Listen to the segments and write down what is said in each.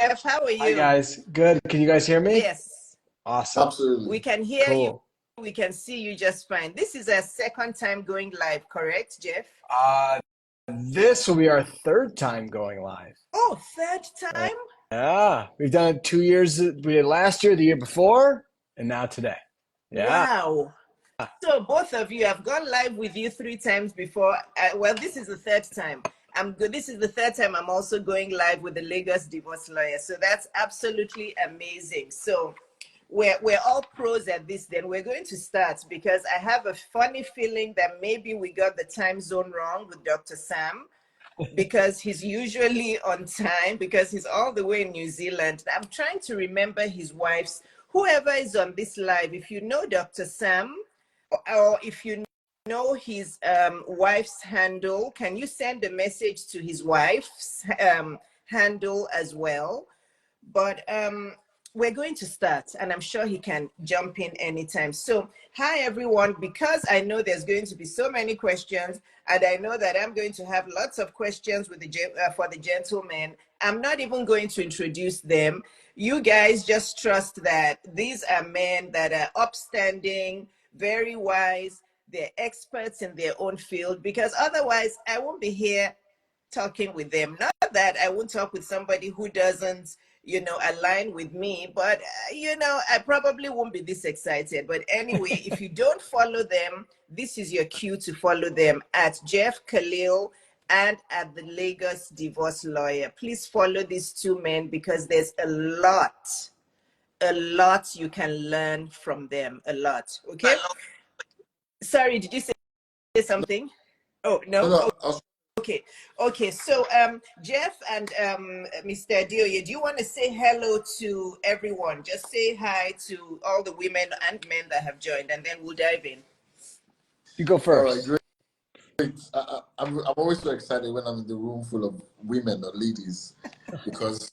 How are Hi you? guys, good. Can you guys hear me? Yes, Awesome. we Absolutely. can hear you. Cool. We can see you just fine. This is our second time going live, correct, Jeff? Uh, this will be our third time going live. Oh, third time? Yeah, we've done it 2 years. We did last year, the year before, and now today. Yeah. Wow. So both of you have gone live with you three times before. Well, this is the third time. I'm good. This is the third time I'm also going live with the Lagos divorce lawyer. So that's absolutely amazing. So we're all pros at this. Then we're going to start because I have a funny feeling that maybe we got the time zone wrong with Dr. Sam because he's usually on time because he's all the way in New Zealand. I'm trying to remember his wife's, whoever is on this live, if you know Dr. Sam, or if you know his wife's handle, can you send a message to his wife's handle as well? But we're going to start, and I'm sure he can jump in anytime. So, hi everyone, because I know there's going to be so many questions, and I know that I'm going to have lots of questions with for the gentlemen. I'm not even going to introduce them. You guys just trust that these are men that are upstanding, very wise, they're experts in their own field, because otherwise I won't be here talking with them. Not that I won't talk with somebody who doesn't, align with me, but, I probably won't be this excited. But anyway, if you don't follow them, this is your cue to follow them at Jeff Khalil and at the Lagos divorce lawyer. Please follow these two men because there's a lot you can learn from them. A lot. Okay. Sorry, did you say something? Oh, No, no. no, Okay. So, Jeff and Mr. Adioye, do you want to say hello to everyone? Just say hi to all the women and men that have joined, and then we'll dive in. You go all right, first. great. I'm always so excited when I'm in the room full of women or ladies because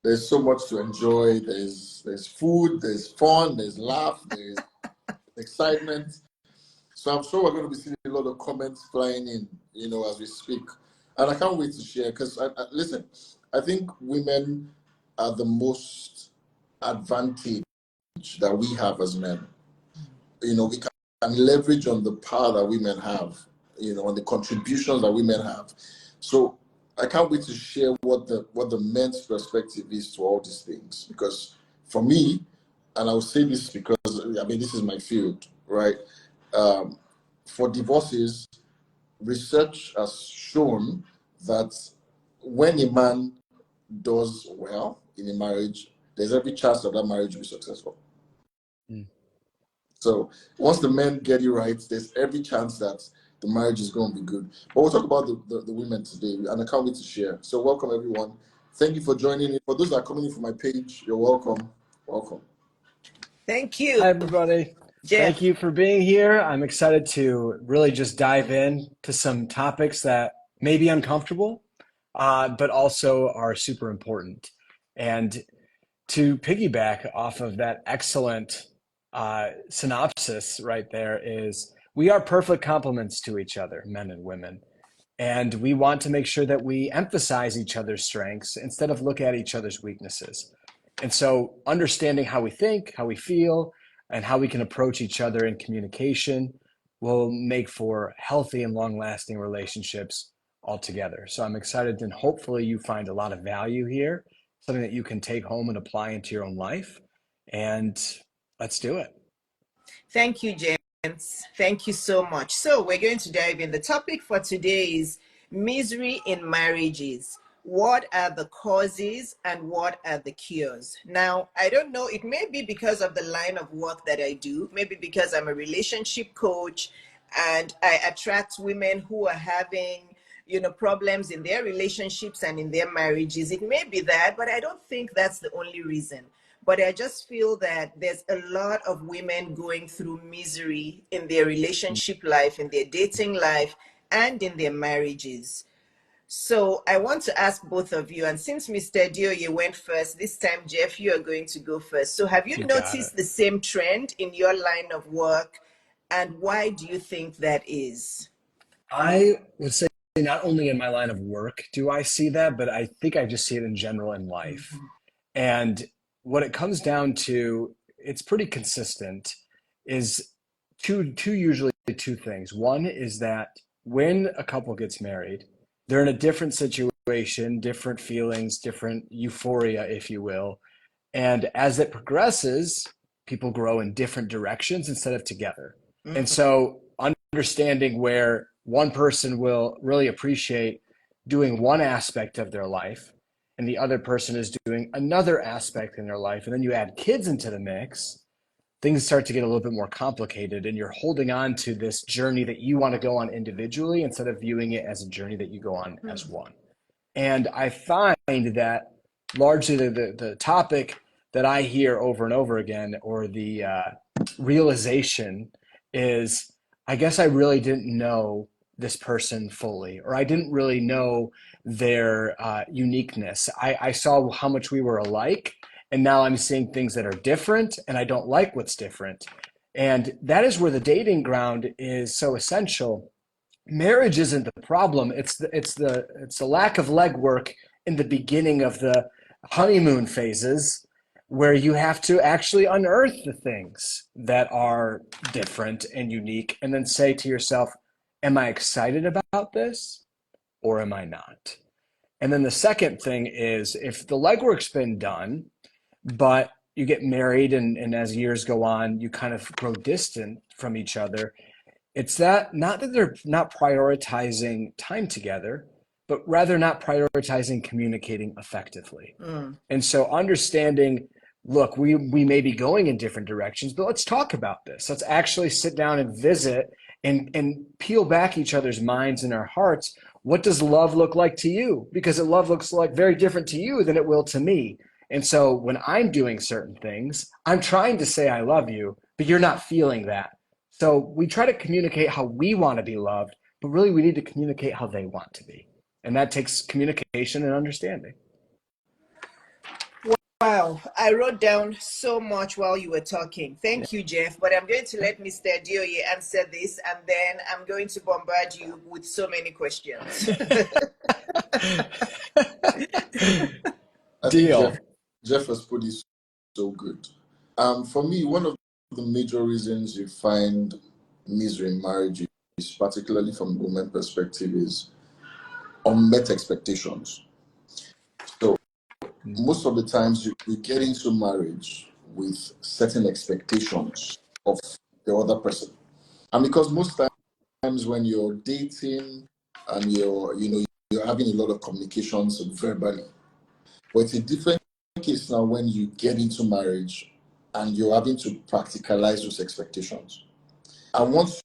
there's so much to enjoy. There's food, there's fun, there's laugh, there's excitement. So I'm sure we're going to be seeing a lot of comments flying in, as we speak. And I can't wait to share because, listen, I think women are the most advantage that we have as men. We can leverage on the power that women have, on the contributions that women have. So I can't wait to share what the men's perspective is to all these things. Because for me, and I'll say this because this is my field, right? For divorces, research has shown that when a man does well in a marriage, there's every chance that marriage will be successful. Mm. So once the men get it right, there's every chance that the marriage is going to be good. But we'll talk about the women today, and I can't wait to share. So welcome, everyone. Thank you for joining in. For those that are coming in from my page, you're welcome. Welcome. Thank you, Hi, everybody. Thank Jeff. you for being here. I'm excited to really just dive in to some topics that may be uncomfortable, but also are super important. And to piggyback off of that excellent synopsis right there is we are perfect complements to each other, men and women. And we want to make sure that we emphasize each other's strengths instead of look at each other's weaknesses. And so understanding how we think, how we feel, and how we can approach each other in communication will make for healthy and long-lasting relationships altogether. So I'm excited, and hopefully you find a lot of value here, something that you can take home and apply into your own life. And let's do it. Thank you, James. Thank you so much. So we're going to dive in. The topic for today is misery in marriages. What are the causes and what are the cures? Now, I don't know, it may be because of the line of work that I do, maybe because I'm a relationship coach and I attract women who are having problems in their relationships and in their marriages. It may be that, but I don't think that's the only reason. But I just feel that there's a lot of women going through misery in their relationship life, in their dating life, and in their marriages. So I want to ask both of you, and since Mr. Dioye went first, this time, Jeff, you are going to go first. So have you You got it. noticed the same trend in your line of work, and why do you think that is? I would say not only in my line of work do I see that, but I think I just see it in general in life. And what it comes down to, it's pretty consistent, is usually two things. One is that when a couple gets married, they're in a different situation, different feelings, different euphoria, if you will. And as it progresses, people grow in different directions instead of together. And so understanding where one person will really appreciate doing one aspect of their life and the other person is doing another aspect in their life, and then you add kids into the mix, things start to get a little bit more complicated, and you're holding on to this journey that you want to go on individually instead of viewing it as a journey that you go on as one. And I find that largely the topic that I hear over and over again, or the realization, is I guess I really didn't know this person fully, or I didn't really know their uniqueness. I saw how much we were alike, and now I'm seeing things that are different, and I don't like what's different. And that is where the dating ground is so essential. Marriage isn't the problem. It's the lack of legwork in the beginning of the honeymoon phases, where you have to actually unearth the things that are different and unique, and then say to yourself, am I excited about this or am I not? And then the second thing is, if the legwork's been done, but you get married and as years go on, you kind of grow distant from each other, it's that not that they're not prioritizing time together, but rather not prioritizing communicating effectively. And so understanding, look, we may be going in different directions, but let's talk about this. Let's actually sit down and visit and peel back each other's minds and our hearts. What does love look like to you? Because love looks like very different to you than it will to me. And so when I'm doing certain things, I'm trying to say I love you, but you're not feeling that. So we try to communicate how we want to be loved, but really we need to communicate how they want to be. And that takes communication and understanding. Wow, I wrote down so much while you were talking. Thank you, Jeff. But I'm going to let Mr. Dioye answer this, and then I'm going to bombard you with so many questions. I think Deal. Jeff has put it so good. For me, one of the major reasons you find misery in marriage, is particularly from the woman perspective, is unmet expectations. So most of the times you get into marriage with certain expectations of the other person. And because most times when you're dating and you're having a lot of communications verbally, but it's a different case now when you get into marriage and you're having to practicalize those expectations. And once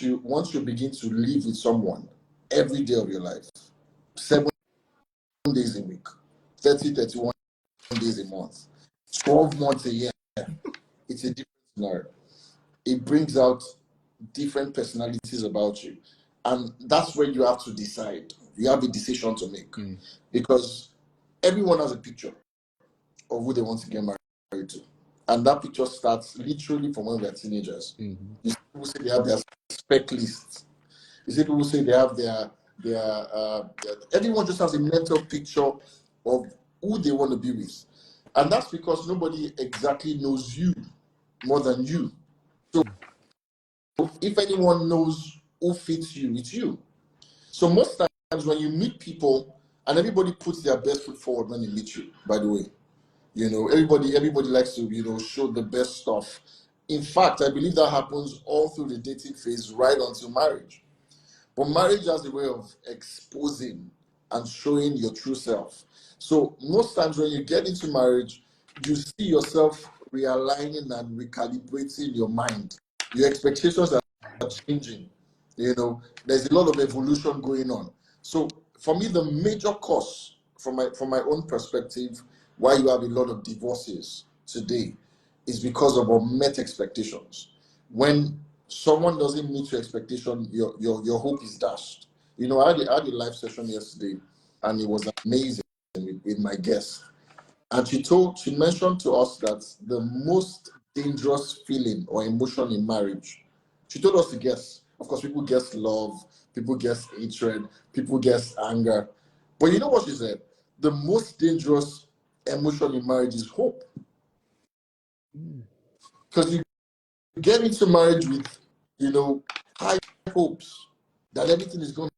you begin to live with someone every day of your life, 7 days a week, 30, 31 days a month, 12 months a year, it's a different scenario. It brings out different personalities about you. And that's where you have to decide. You have a decision to make. Because everyone has a picture of who they want to get married to. And that picture starts literally from when they're teenagers. You see people say they have their spec lists. You see people say they have their everyone just has a mental picture of who they want to be with. And that's because nobody exactly knows you more than you. So if anyone knows who fits you, it's you. So most times when you meet people, and everybody puts their best foot forward when they meet you, by the way. Everybody likes to, show the best stuff. In fact, I believe that happens all through the dating phase right until marriage. But marriage has a way of exposing and showing your true self. So most times when you get into marriage, you see yourself realigning and recalibrating your mind. Your expectations are changing. There's a lot of evolution going on. So for me, the major cause from my own perspective, why you have a lot of divorces today is because of unmet expectations. When someone doesn't meet your expectation, your hope is dashed. I had a live session yesterday, and it was amazing with my guest. And she mentioned to us that the most dangerous feeling or emotion in marriage, she told us to guess. Of course, people guess love, people get hatred, people get anger. But you know what she said? The most dangerous emotion in marriage is hope. Because you get into marriage with, high hopes that everything is going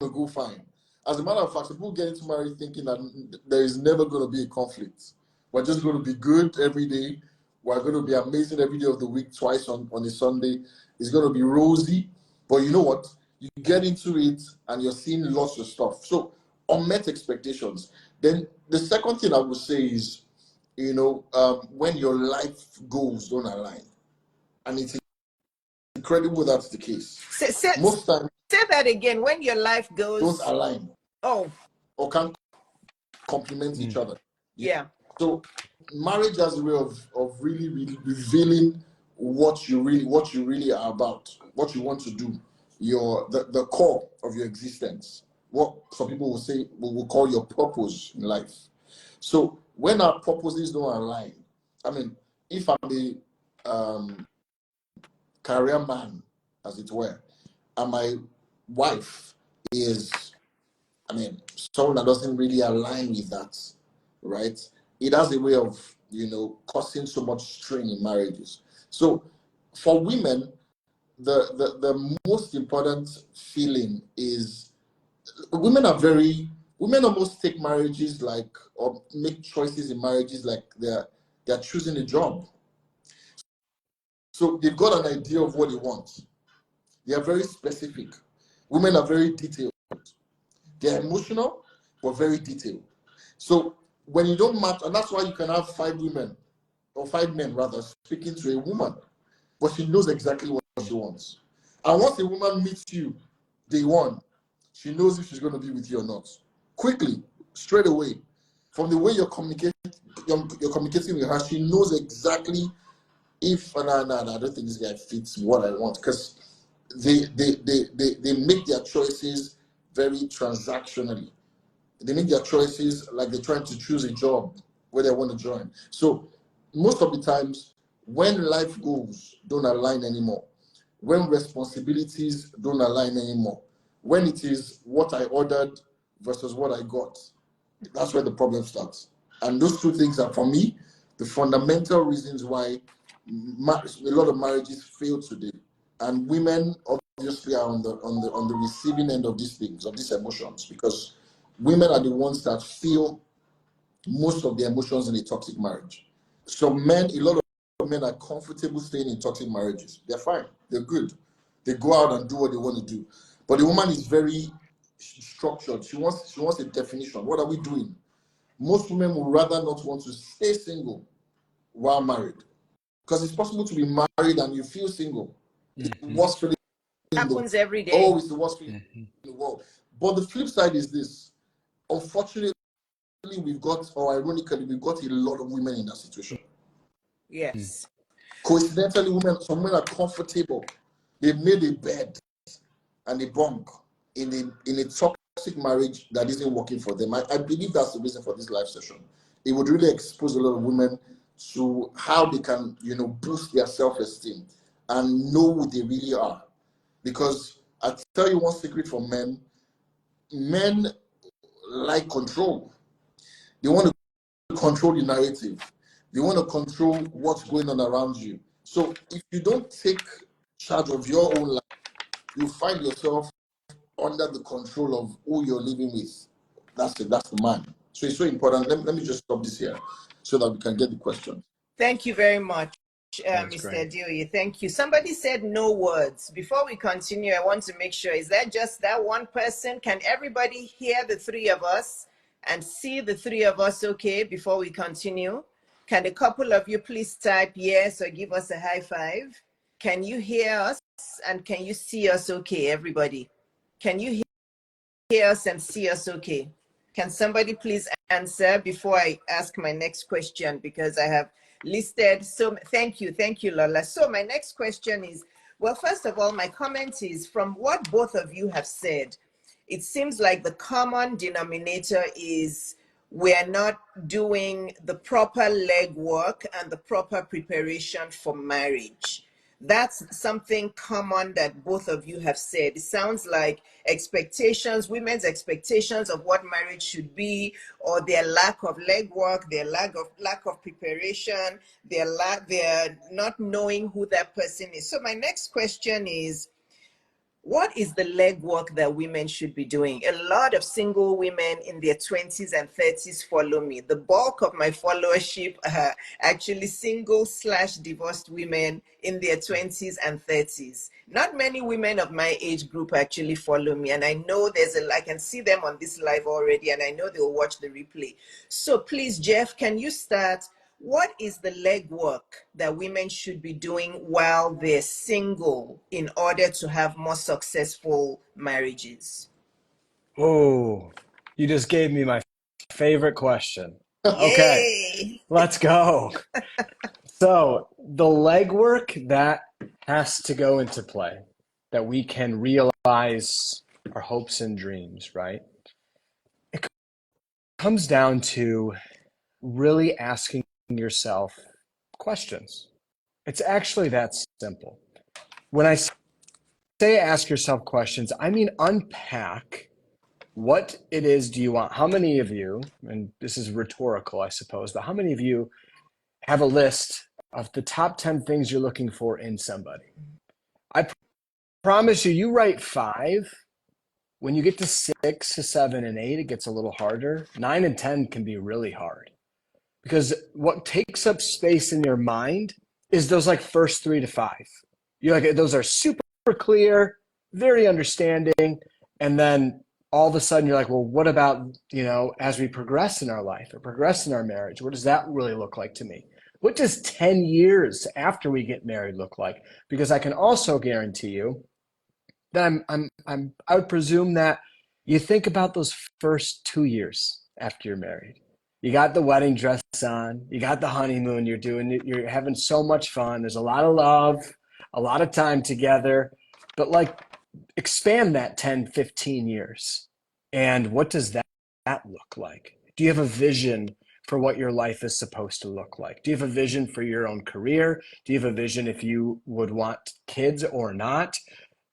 to go fine. As a matter of fact, people get into marriage thinking that there is never going to be a conflict. We're just going to be good every day. We're going to be amazing every day of the week, twice on a Sunday. It's going to be rosy. But you know what? You get into it and you're seeing lots of stuff. So, unmet expectations. Then the second thing I would say is, when your life goals don't align. And it's incredible that's the case. Most times, say that again. When your life goes don't align. Oh. Or can't complement each other. Yeah. So marriage has a way of really, really revealing what you really are about, what you want to do, the core of your existence, what some people will say will call your purpose in life. So when our purposes don't align, I mean, if I'm a career man, as it were, and my wife is, someone that doesn't really align with that, right? It has a way of, causing so much strain in marriages. So for women, the most important feeling is women almost take marriages or make choices in marriages like they're choosing a job. So they've got an idea of what they want. They are very specific. Women are very detailed. They're emotional, but very detailed. So when you don't match, and that's why you can have 5 women, or 5 men rather, speaking to a woman, but she knows exactly what she wants. And once a woman meets you, day one, she knows if she's going to be with you or not. Quickly, straight away, from the way you're communicating with her, she knows exactly if, no, I don't think this guy fits what I want, because they make their choices very transactionally. They make their choices like they're trying to choose a job where they want to join. So most of the times, when life goals don't align anymore, when responsibilities don't align anymore, when it is what I ordered versus what I got, that's where the problem starts. And those two things are, for me, the fundamental reasons why a lot of marriages fail today. And women obviously are on the receiving end of these things, of these emotions, because women are the ones that feel most of the emotions in a toxic marriage. So a lot of men are comfortable staying in toxic marriages. They're fine. They're good. They go out and do what they want to do. But the woman is very structured. She wants a definition. What are we doing? Most women would rather not want to stay single while married. Because it's possible to be married and you feel single. It's the worst feeling happens every day. Oh, it's the worst feeling in the world. But the flip side is this. Unfortunately, ironically, we've got a lot of women in that situation. Yes. Coincidentally, some women are comfortable. They've made a bed and a bunk in a toxic marriage that isn't working for them. I believe that's the reason for this live session. It would really expose a lot of women to how they can, boost their self-esteem and know who they really are. Because I tell you one secret for men like control. They want to control the narrative. They want to control what's going on around you. So if you don't take charge of your own life, you find yourself under the control of who you're living with. That's the man. So it's so important. Let me just stop this here so that we can get the question. Thank you very much, Mr. Dewey. Thank you. Somebody said no words. Before we continue, I want to make sure, is that just that one person? Can everybody hear the 3 of us and see the 3 of us okay before we continue? Can a couple of you please type yes or give us a high five? Can you hear us and can you see us okay, everybody? Can you hear us and see us okay? Can somebody please answer before I ask my next question, because I have listed. So thank you, Lola. So my next question is, well, first of all, my comment is, from what both of you have said, it seems like the common denominator is we're not doing the proper legwork and the proper preparation for marriage. That's something common that both of you have said. It sounds like expectations, women's expectations of what marriage should be, or their lack of legwork, their lack of preparation, their not knowing who that person is. So my next question is, what is the legwork that women should be doing? A lot of single women in their 20s and 30s follow me. The bulk of my followership are actually single/divorced women in their 20s and 30s. Not many women of my age group actually follow me. And I know I can see them on this live already, and I know they'll watch the replay. So please, Jeff, can you start? What is the legwork that women should be doing while they're single in order to have more successful marriages? Oh, you just gave me my favorite question. Okay, Yay! let's go. So the legwork that has to go into play, that we can realize our hopes and dreams, right? It comes down to really asking yourself questions. It's actually that simple. When I say ask yourself questions, I mean unpack what it is do you want. How many of you, and this is rhetorical, I suppose, but how many of you have a list of the top 10 things you're looking for in somebody? I promise you, you write 5. When you get to 6 to 7 and 8, it gets a little harder. 9 and 10 can be really hard because what takes up space in your mind is those like first 3 to 5. You're like, those are super clear, very understanding. And then all of a sudden you're like, well, what about, as we progress in our life or progress in our marriage, what does that really look like to me? What does 10 years after we get married look like? Because I can also guarantee you that I would presume that you think about those first 2 years after you're married. You got the wedding dress on, you got the honeymoon, you're having so much fun. There's a lot of love, a lot of time together, but like expand that 10, 15 years. And what does that look like? Do you have a vision for what your life is supposed to look like? Do you have a vision for your own career? Do you have a vision if you would want kids or not?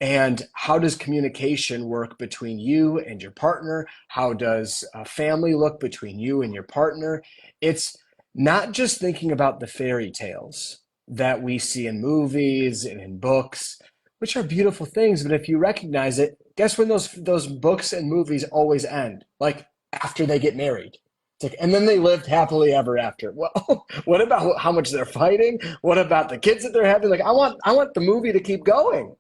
And how does communication work between you and your partner? How does a family look between you and your partner? It's not just thinking about the fairy tales that we see in movies and in books, which are beautiful things. But if you recognize it, guess when those books and movies always end? Like after they get married. It's like, and then they lived happily ever after. Well, what about how much they're fighting? What about the kids that they're having? Like, I want the movie to keep going.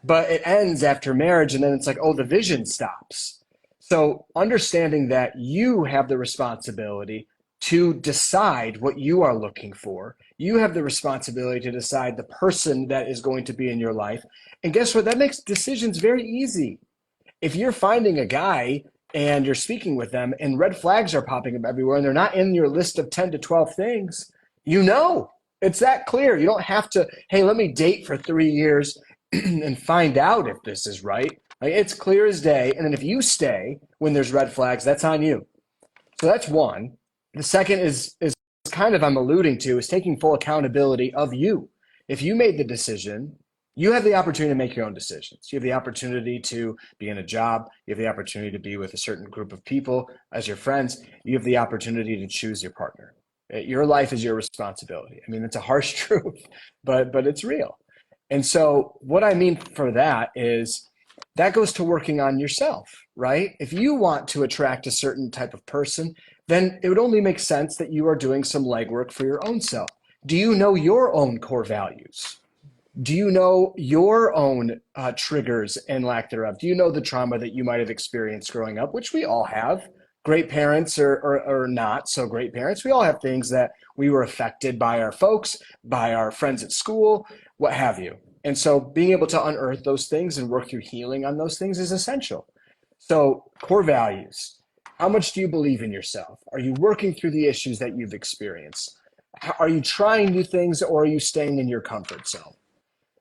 But it ends after marriage, and then it's like, oh, the vision stops. So understanding that you have the responsibility to decide what you are looking for. You have the responsibility to decide the person that is going to be in your life. And guess what? That makes decisions very easy. If you're finding a guy and you're speaking with them and red flags are popping up everywhere and they're not in your list of 10 to 12 things, it's that clear. You don't have to, hey, let me date for 3 years and find out if this is right. Like, it's clear as day. And then if you stay when there's red flags, that's on you. So that's one. The second is kind of I'm alluding to is taking full accountability of you. If you made the decision, you have the opportunity to make your own decisions. You have the opportunity to be in a job. You have the opportunity to be with a certain group of people as your friends. You have the opportunity to choose your partner. Your life is your responsibility. I mean, it's a harsh truth, but it's real. And so what I mean for that is that goes to working on yourself, right? If you want to attract a certain type of person, then it would only make sense that you are doing some legwork for your own self. Do you know your own core values? Do you know your own triggers and lack thereof? Do you know the trauma that you might have experienced growing up, which we all have? Great parents or not so great parents. We all have things that we were affected by our folks, by our friends at school, what have you. And so being able to unearth those things and work through healing on those things is essential. So core values. How much do you believe in yourself? Are you working through the issues that you've experienced? Are you trying new things or are you staying in your comfort zone?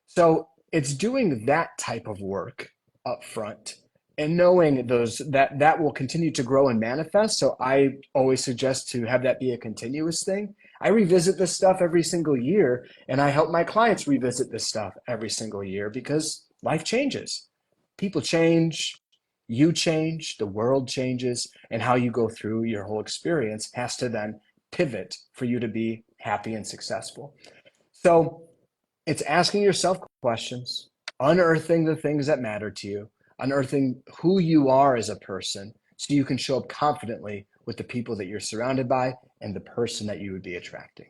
So it's doing that type of work up front and knowing those that will continue to grow and manifest. So I always suggest to have that be a continuous thing. I revisit this stuff every single year, and I help my clients revisit this stuff every single year because life changes. People change, you change, the world changes, and how you go through your whole experience has to then pivot for you to be happy and successful. So it's asking yourself questions, unearthing the things that matter to you, unearthing who you are as a person so you can show up confidently with the people that you're surrounded by and the person that you would be attracting.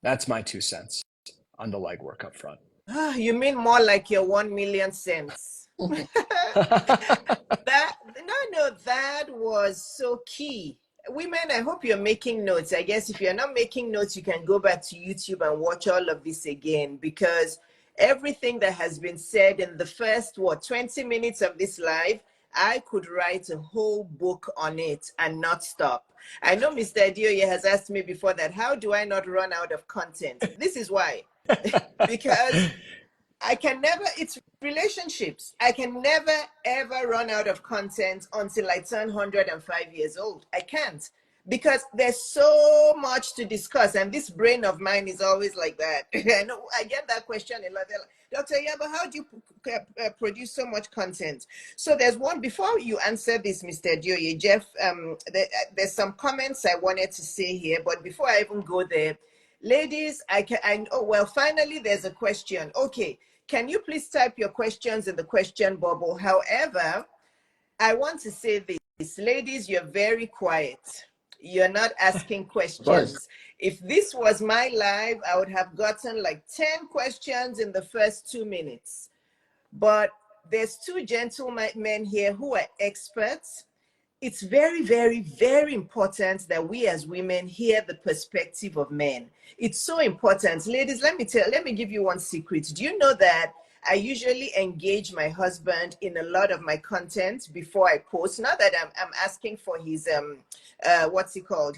That's my 2 cents on the legwork up front. You mean more like your 1 million cents? That no, that was so key. Women, I hope you're making notes. I guess if you're not making notes, you can go back to YouTube and watch all of this again, because everything that has been said in the first 20 minutes of this live, I could write a whole book on it and not stop. I know Mr. Adioye has asked me before that, how do I not run out of content? This is why. Because I can never, it's relationships. I can never, ever run out of content until I turn 105 years old. I can't, because there's so much to discuss. And this brain of mine is always like that. I know I get that question a lot. Dr. Iyabo, how do you produce so much content? So there's one, before you answer this, Mr. Adioye, Jeff, there's some comments I wanted to say here, but before I even go there, ladies, oh, well, finally, there's a question. Okay. Can you please type your questions in the question bubble? However, I want to say this. Ladies, you're very quiet. You're not asking questions. If this was my live, I would have gotten like 10 questions in the first 2 minutes. But there's two gentlemen here who are experts. It's very, very, very important that we as women hear the perspective of men. It's so important. Ladies, let me give you one secret. Do you know that I usually engage my husband in a lot of my content before I post? Not that I'm asking for his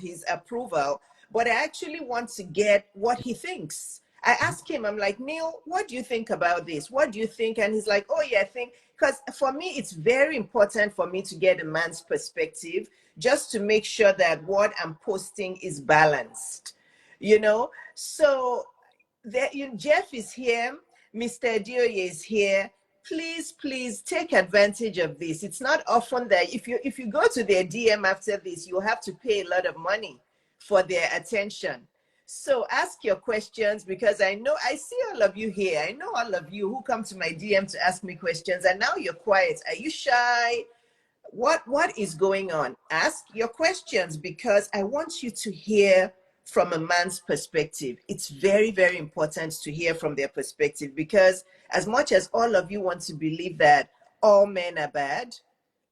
his approval, but I actually want to get what he thinks. I ask him, I'm like, Neil, what do you think about this? What do you think? And he's like, oh yeah, I think, because for me, it's very important for me to get a man's perspective, just to make sure that what I'm posting is balanced, So Jeff is here, Mr. Adioye is here. Please take advantage of this. It's not often that if you go to their DM after this, you'll have to pay a lot of money for their attention. So ask your questions, because I see all of you here. I know all of you who come to my DM to ask me questions, and now you're quiet. Are you shy? What is going on? Ask your questions, because I want you to hear from a man's perspective. It's very, very important to hear from their perspective, because as much as all of you want to believe that all men are bad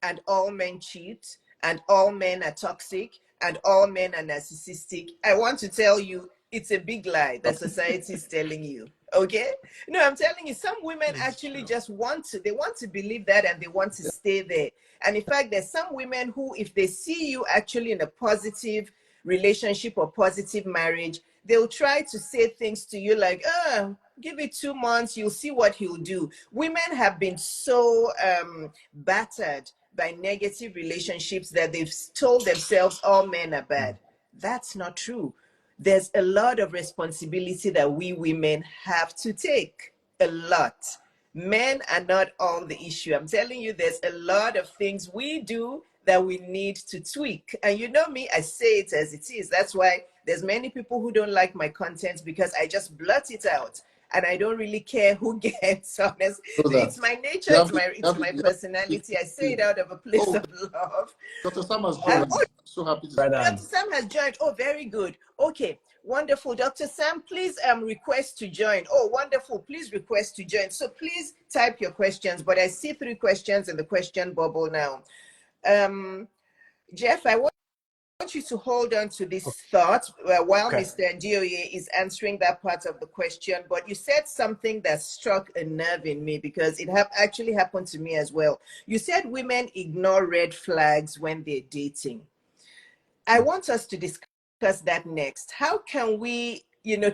and all men cheat and all men are toxic and all men are narcissistic, I want to tell you it's a big lie that society is telling you. Okay? No, I'm telling you, some women actually just want to believe that, and they want to stay there. And in fact, there's some women who, if they see you actually in a positive relationship or positive marriage, they'll try to say things to you like, give it 2 months, you'll see what he'll do. Women have been so battered by negative relationships that they've told themselves all men are bad. That's not true. There's a lot of responsibility that we women have to take. A lot. Men are not all the issue. I'm telling you, there's a lot of things we do that we need to tweak. And you know me, I say it as it is. That's why there's many people who don't like my content, because I just blurt it out. And I don't really care who gets honest. It's my nature, it's my personality. I say it out of a place of love. Dr. Sam has joined. So happy to Dr. Sam has joined. Oh, very good. Okay, wonderful. Dr. Sam, please request to join. Oh, wonderful. Please request to join. So please type your questions. But I see 3 questions in the question bubble now. Jeff, I want you to hold on to this thought while Mr. Adioye is answering that part of the question. But you said something that struck a nerve in me, because it actually happened to me as well. You said women ignore red flags when they're dating. I want us to discuss that next. How can we,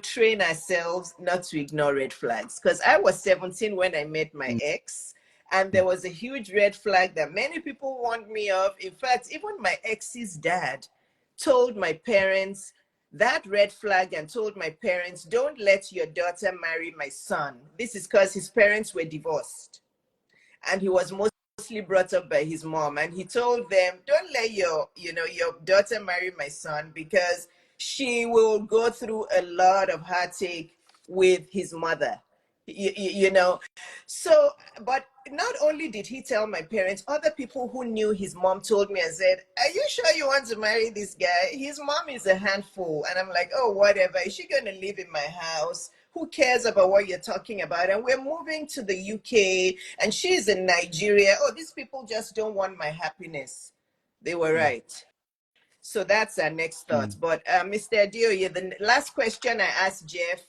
train ourselves not to ignore red flags? Because I was 17 when I met my ex, And there was a huge red flag that many people warned me of. In fact, even my ex's dad told my parents that red flag and told my parents, don't let your daughter marry my son. This is because his parents were divorced. And he was mostly brought up by his mom. And he told them, don't let your daughter marry my son because she will go through a lot of heartache with his mother. You know, so, but not only did he tell my parents, other people who knew his mom told me and said, are you sure you want to marry this guy? His mom is a handful. And I'm like, oh, whatever. Is she going to live in my house? Who cares about what you're talking about? And we're moving to the UK and she's in Nigeria. Oh, these people just don't want my happiness. They were right. So that's our next thought. But Mr. Adeoye, the last question I asked Jeff,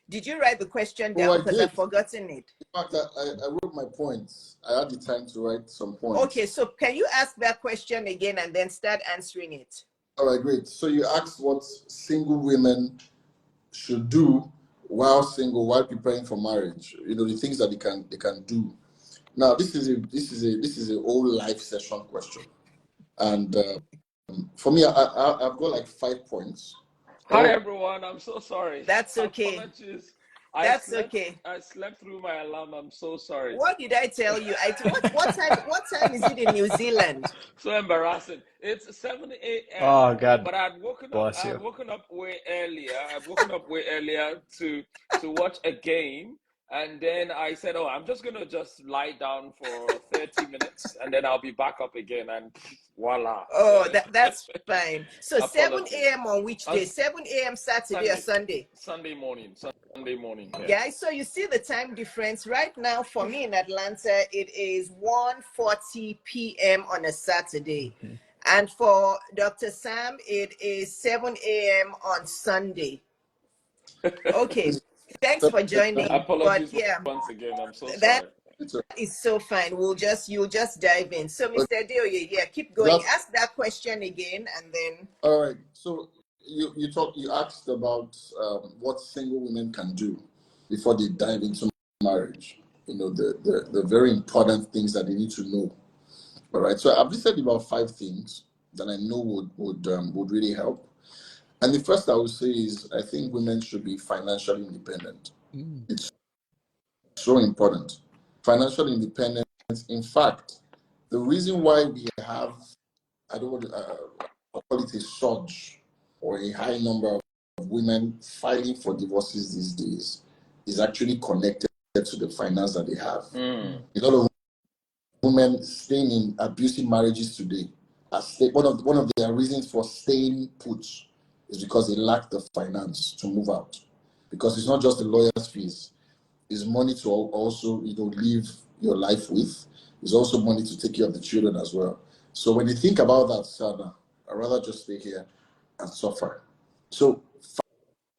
did you write the question Oh, down? I Because did. I've forgotten it. In fact, I wrote my points. I had the time to write some points. Okay, so can you ask that question again and then start answering it? All right, great. So you asked what single women should do while single, while preparing for marriage. You know, the things that they can do. Now, this is a whole life session question, and for me, I've got like 5 points. Hi everyone, I'm so sorry. That's okay. Apologies. That's okay. I slept through my alarm. I'm so sorry. What did I tell you? What time is it in New Zealand? So embarrassing. It's 7 a.m. Oh God. But I'd woken up way earlier. I'd woken up way earlier to watch a game. And then I said, oh, I'm just going to just lie down for 30 minutes and then I'll be back up again. And voila. Oh, that's fine. So Apologies. 7 a.m. on which day? 7 a.m. Saturday or Sunday? Sunday morning. Sunday morning. Yeah, so you see the time difference. Right now for me in Atlanta, it is 1:40 p.m. on a Saturday. And for Dr. Sam, it is 7 a.m. on Sunday. Okay. Thanks for joining. Apologies but yeah, once again. I'm so sorry. that is so fine. You'll just dive in. So Mr. Adeoye, yeah, keep going. Ask that question again and then. All right. So you asked about what single women can do before they dive into marriage. You know, the very important things that they need to know. All right. So I've listed about 5 things that I know would really help. And the first I would say is I think women should be financially independent. It's so important. Financial independence. In fact, the reason why we have, I don't want to call it a surge or a high number of women filing for divorces these days is actually connected to the finance that they have. A lot of women staying in abusive marriages today, one of their reasons for staying put is because they lack the finance to move out. Because it's not just the lawyer's fees, it's money to also live your life with. It's also money to take care of the children as well. So when you think about that, Sana, I'd rather just stay here and suffer. So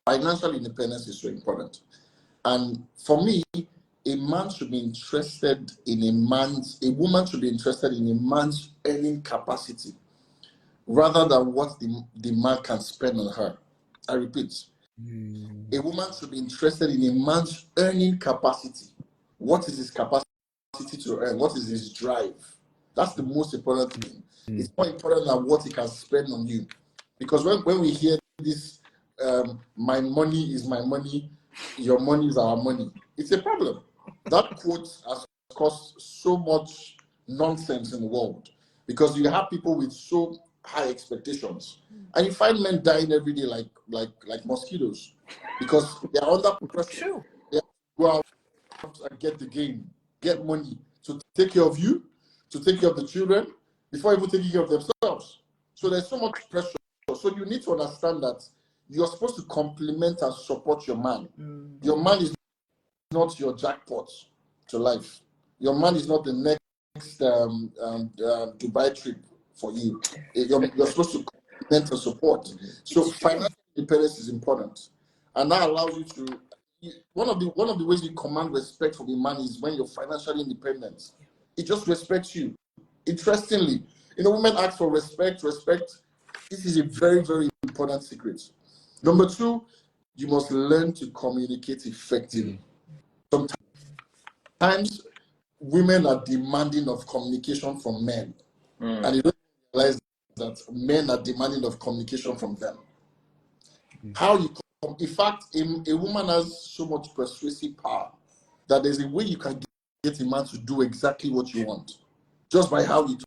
financial independence is so important. And for me, a woman should be interested in a man's earning capacity rather than what the man can spend on her. I repeat, a woman should be interested in a man's earning capacity. What is his capacity to earn? What is his drive? That's the most important thing. It's more important than what he can spend on you. Because when we hear this, my money is my money, your money is our money, it's a problem. That quote has caused so much nonsense in the world because you have people with so high expectations. And you find men dying every day like mosquitoes because they are under pressure. True. They have to go out and get the gain, get money to take care of you, to take care of the children, before even taking care of themselves. So there's so much pressure. So you need to understand that you're supposed to complement and support your man. Your man is not your jackpot to life. Your man is not the next Dubai trip for you. You're supposed to complement and support. So financial independence is important, and that allows you to. One of the ways you command respect for the man is when you're financially independent. It just respects you. Interestingly, women ask for respect. This is a very, very important secret. Number 2, you must learn to communicate effectively. Sometimes women are demanding of communication from men, and you don't realize that men are demanding of communication from them. How you come, in fact, a woman has so much persuasive power that there's a way you can get a man to do exactly what you want just by how you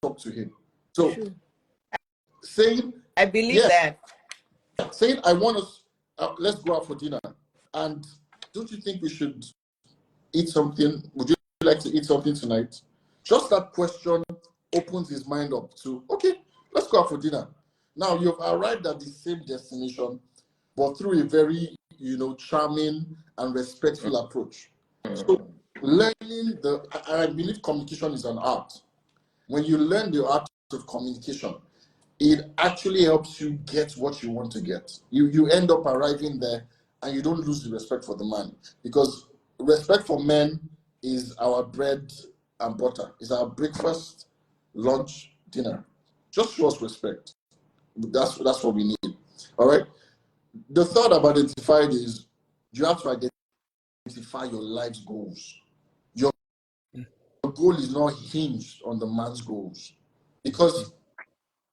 talk to him. So, True. saying, I believe that. saying, I want us, let's go out for dinner. And don't you think we should eat something? Would you like to eat something tonight? Just that question opens his mind up to, okay, let's go out for dinner. Now you've arrived at the same destination, but through a very, charming and respectful approach. So learning I believe communication is an art. When you learn the art of communication, it actually helps you get what you want to get. You end up arriving there and you don't lose the respect for the man, because respect for men is our bread and butter. It's our breakfast, lunch, dinner. Just show us respect. That's what we need. All right. The third I've identified is you have to identify your life's goals. Your goal is not hinged on the man's goals, because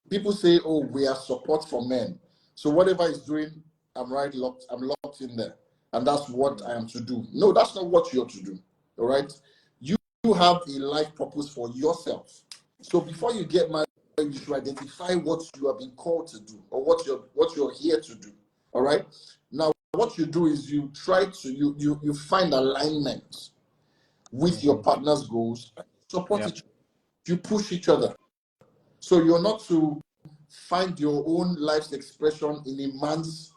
people say, "Oh, we are support for men, so whatever he's doing, I'm locked in there, and that's what I am to do." No, that's not what you're to do. All right, you have a life purpose for yourself. So before you get married, you should identify what you have been called to do, or what you're here to do. All right. Now, what you do is you try to you find alignment with your partner's goals, support each other, you push each other. So you're not to find your own life's expression in a man's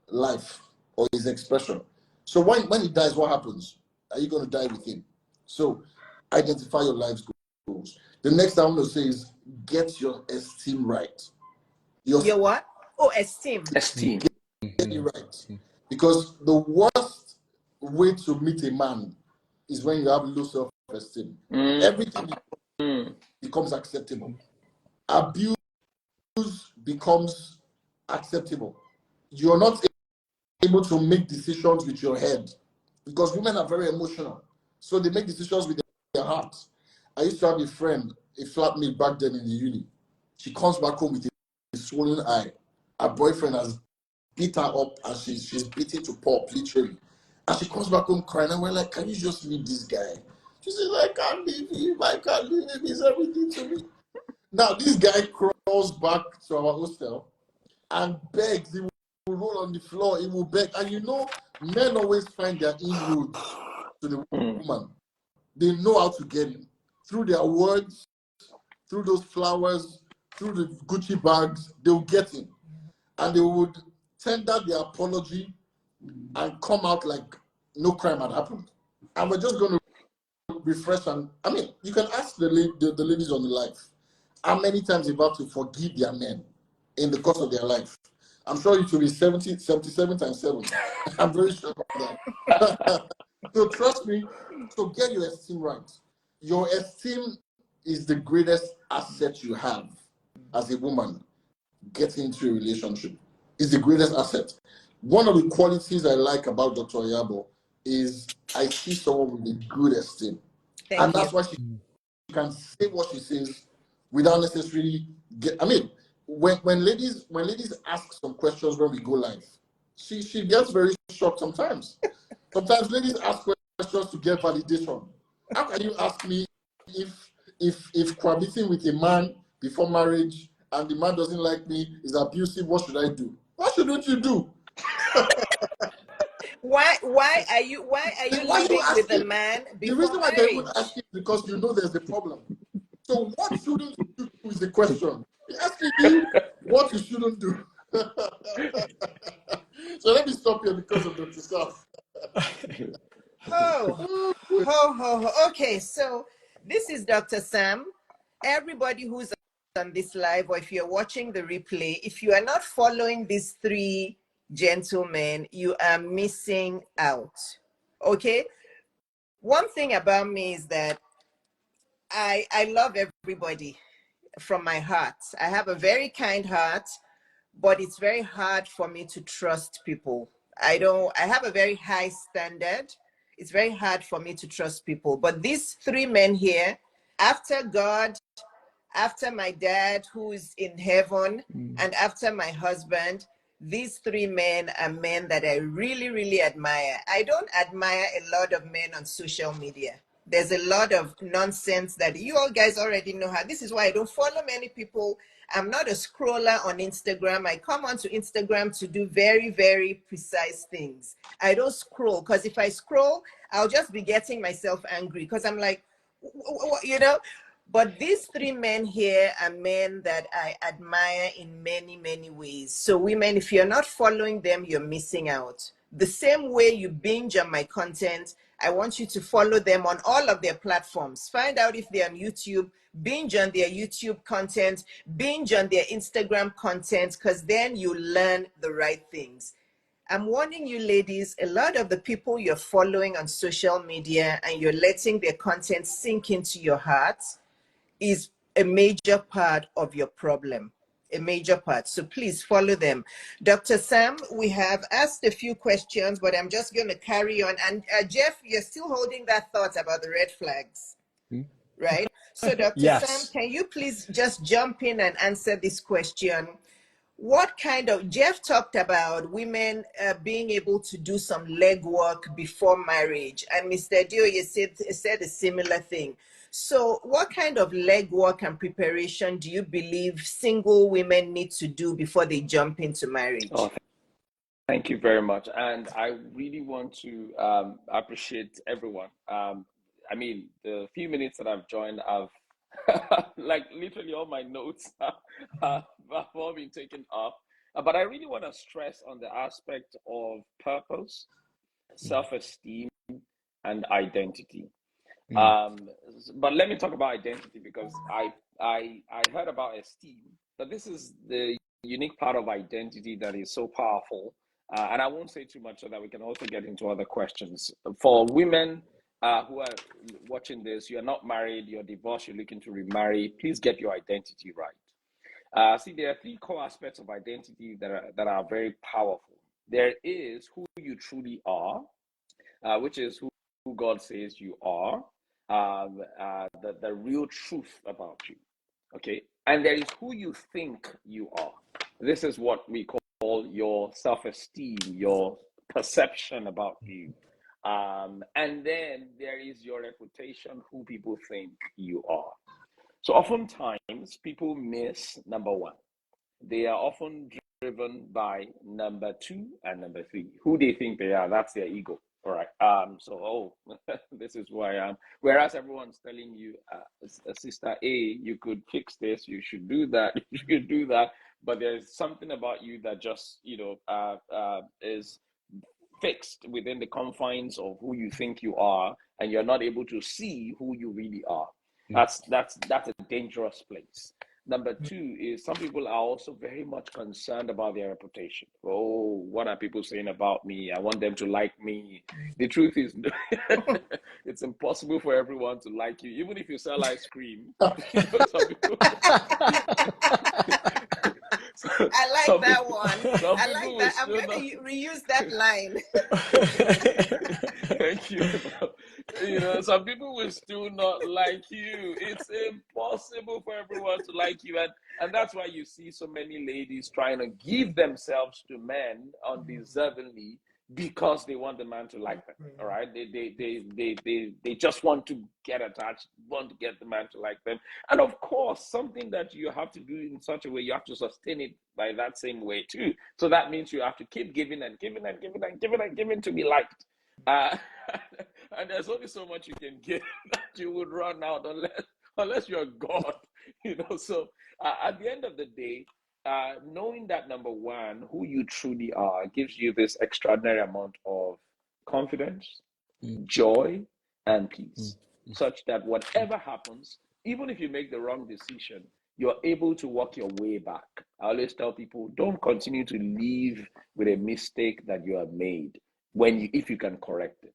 life or his expression. So when he dies, what happens? Are you going to die with him? So identify your life's goals. The next thing I'm going to say is get your esteem right. Your what? Oh, esteem. Esteem. Get it right. Because the worst way to meet a man is when you have low self-esteem. Everything becomes acceptable. Abuse becomes acceptable. You're not able to make decisions with your head, because women are very emotional. So they make decisions with their heart. I used to have a friend, a flatmate back then in the uni. She comes back home with a swollen eye. Her boyfriend has beat her up and she's beaten to pulp, literally. And she comes back home crying, and we're like, can you just leave this guy? She says, I can't leave him, I can't leave him, he's everything to me. Now, this guy crawls back to our hostel and begs. He will roll on the floor, he will beg. And men always find their inroads to the woman. They know how to get him. Through their words, through those flowers, through the Gucci bags, they'll get him. And they would tender their apology and come out like no crime had happened. And we're just going to refresh. And I mean, you can ask the ladies on the life how many times they've had to forgive their men in the course of their life. I'm sure it will be 77 times 7. I'm very sure about that. So trust me, so get your esteem right. Your esteem is the greatest asset you have as a woman. Getting into a relationship is the greatest asset. One of the qualities I like about Dr. Iyabo is I see someone with a good esteem. And that's why she can say what she says without necessarily when ladies ask some questions when we go live, she gets very shocked sometimes. Sometimes ladies ask questions to get validation. How can you ask me if cohabiting with a man before marriage and the man doesn't like me, is abusive, what should I do? What shouldn't you do? Why are you living with a man before the reason why marriage? they would ask you is because there's a problem. So what shouldn't you do is the question. They're asking you what you shouldn't do. So let me stop here because of Dr. Saf. Okay, so this is Dr. Sam. Everybody who's on this live, or if you're watching the replay, if you are not following these 3 gentlemen, you are missing out. Okay? One thing about me is that I love everybody from my heart. I have a very kind heart, but it's very hard for me to trust people. I have a very high standard. it's very hard for me to trust people. But these three men here, after God, after my dad who is in heaven, and after my husband, these three men are men that I really, really admire. I don't admire a lot of men on social media. There's a lot of nonsense that you all guys already know how. This is why I don't follow many people. I'm not a scroller on Instagram. I come onto Instagram to do very, very precise things. I don't scroll, because if I scroll, I'll just be getting myself angry, because I'm like, you know. But these three men here are men that I admire in many, many ways. So women, if you're not following them, you're missing out. The same way you binge on my content, I want you to follow them on all of their platforms. Find out if they're on YouTube, binge on their YouTube content, binge on their Instagram content, because then you learn the right things. I'm warning you ladies, a lot of the people you're following on social media and you're letting their content sink into your heart is a major part of your problem, a major part. So please follow them. Dr. Sam, we have asked a few questions, but I'm just going to carry on. And Jeff, you're still holding that thought about the red flags, right? So Dr. Yes. Sam, can you please just jump in and answer this question? What kind of, Jeff talked about women being able to do some legwork before marriage, and Mr. Dio, you said a similar thing. So what kind of legwork and preparation do you believe single women need to do before they jump into marriage? Oh, thank you very much. And I really want to appreciate everyone. I mean, the few minutes that I've joined, I've like literally all my notes have all been taken up. But I really want to stress on the aspect of purpose, self-esteem, and identity. But let me talk about identity, because I heard about esteem, but this is the unique part of identity that is so powerful. And I won't say too much so that we can also get into other questions. For women who are watching this, you're not married, you're divorced, you're looking to remarry, please get your identity right. See, there are three core aspects of identity that are very powerful. There is who you truly are, which is who God says you are, the real truth about you. Okay, and there is who you think you are. This is what we call your self-esteem, your perception about you. And then there is your reputation, who people think you are. So oftentimes people miss number one. They are often driven by number two and number three. Who they think they are, that's their ego. All right. This is who I am. Whereas everyone's telling you, Sister A, you could fix this, you should do that, you should do that. But there's something about you that just, is fixed within the confines of who you think you are, and you're not able to see who you really are. That's a dangerous place. Number two is some people are also very much concerned about their reputation. Oh, what are people saying about me? I want them to like me. The truth is, it's impossible for everyone to like you, even if you sell ice cream. Some people. I like that one. I like that. I'm going not... to reuse that line. Thank you. Some people will still not like you. It's impossible for everyone to like you. And that's why you see so many ladies trying to give themselves to men undeservingly, because they want the man to like them. All right. They just want to get attached, want to get the man to like them. And of course, something that you have to do in such a way, you have to sustain it by that same way too. So that means you have to keep giving and giving and giving and giving and giving to be liked. And there's only so much you can give that you would run out unless you're God, So at the end of the day, knowing that number one, who you truly are, gives you this extraordinary amount of confidence, joy, and peace, such that whatever happens, even if you make the wrong decision, you're able to walk your way back. I always tell people, don't continue to live with a mistake that you have made if you can correct it.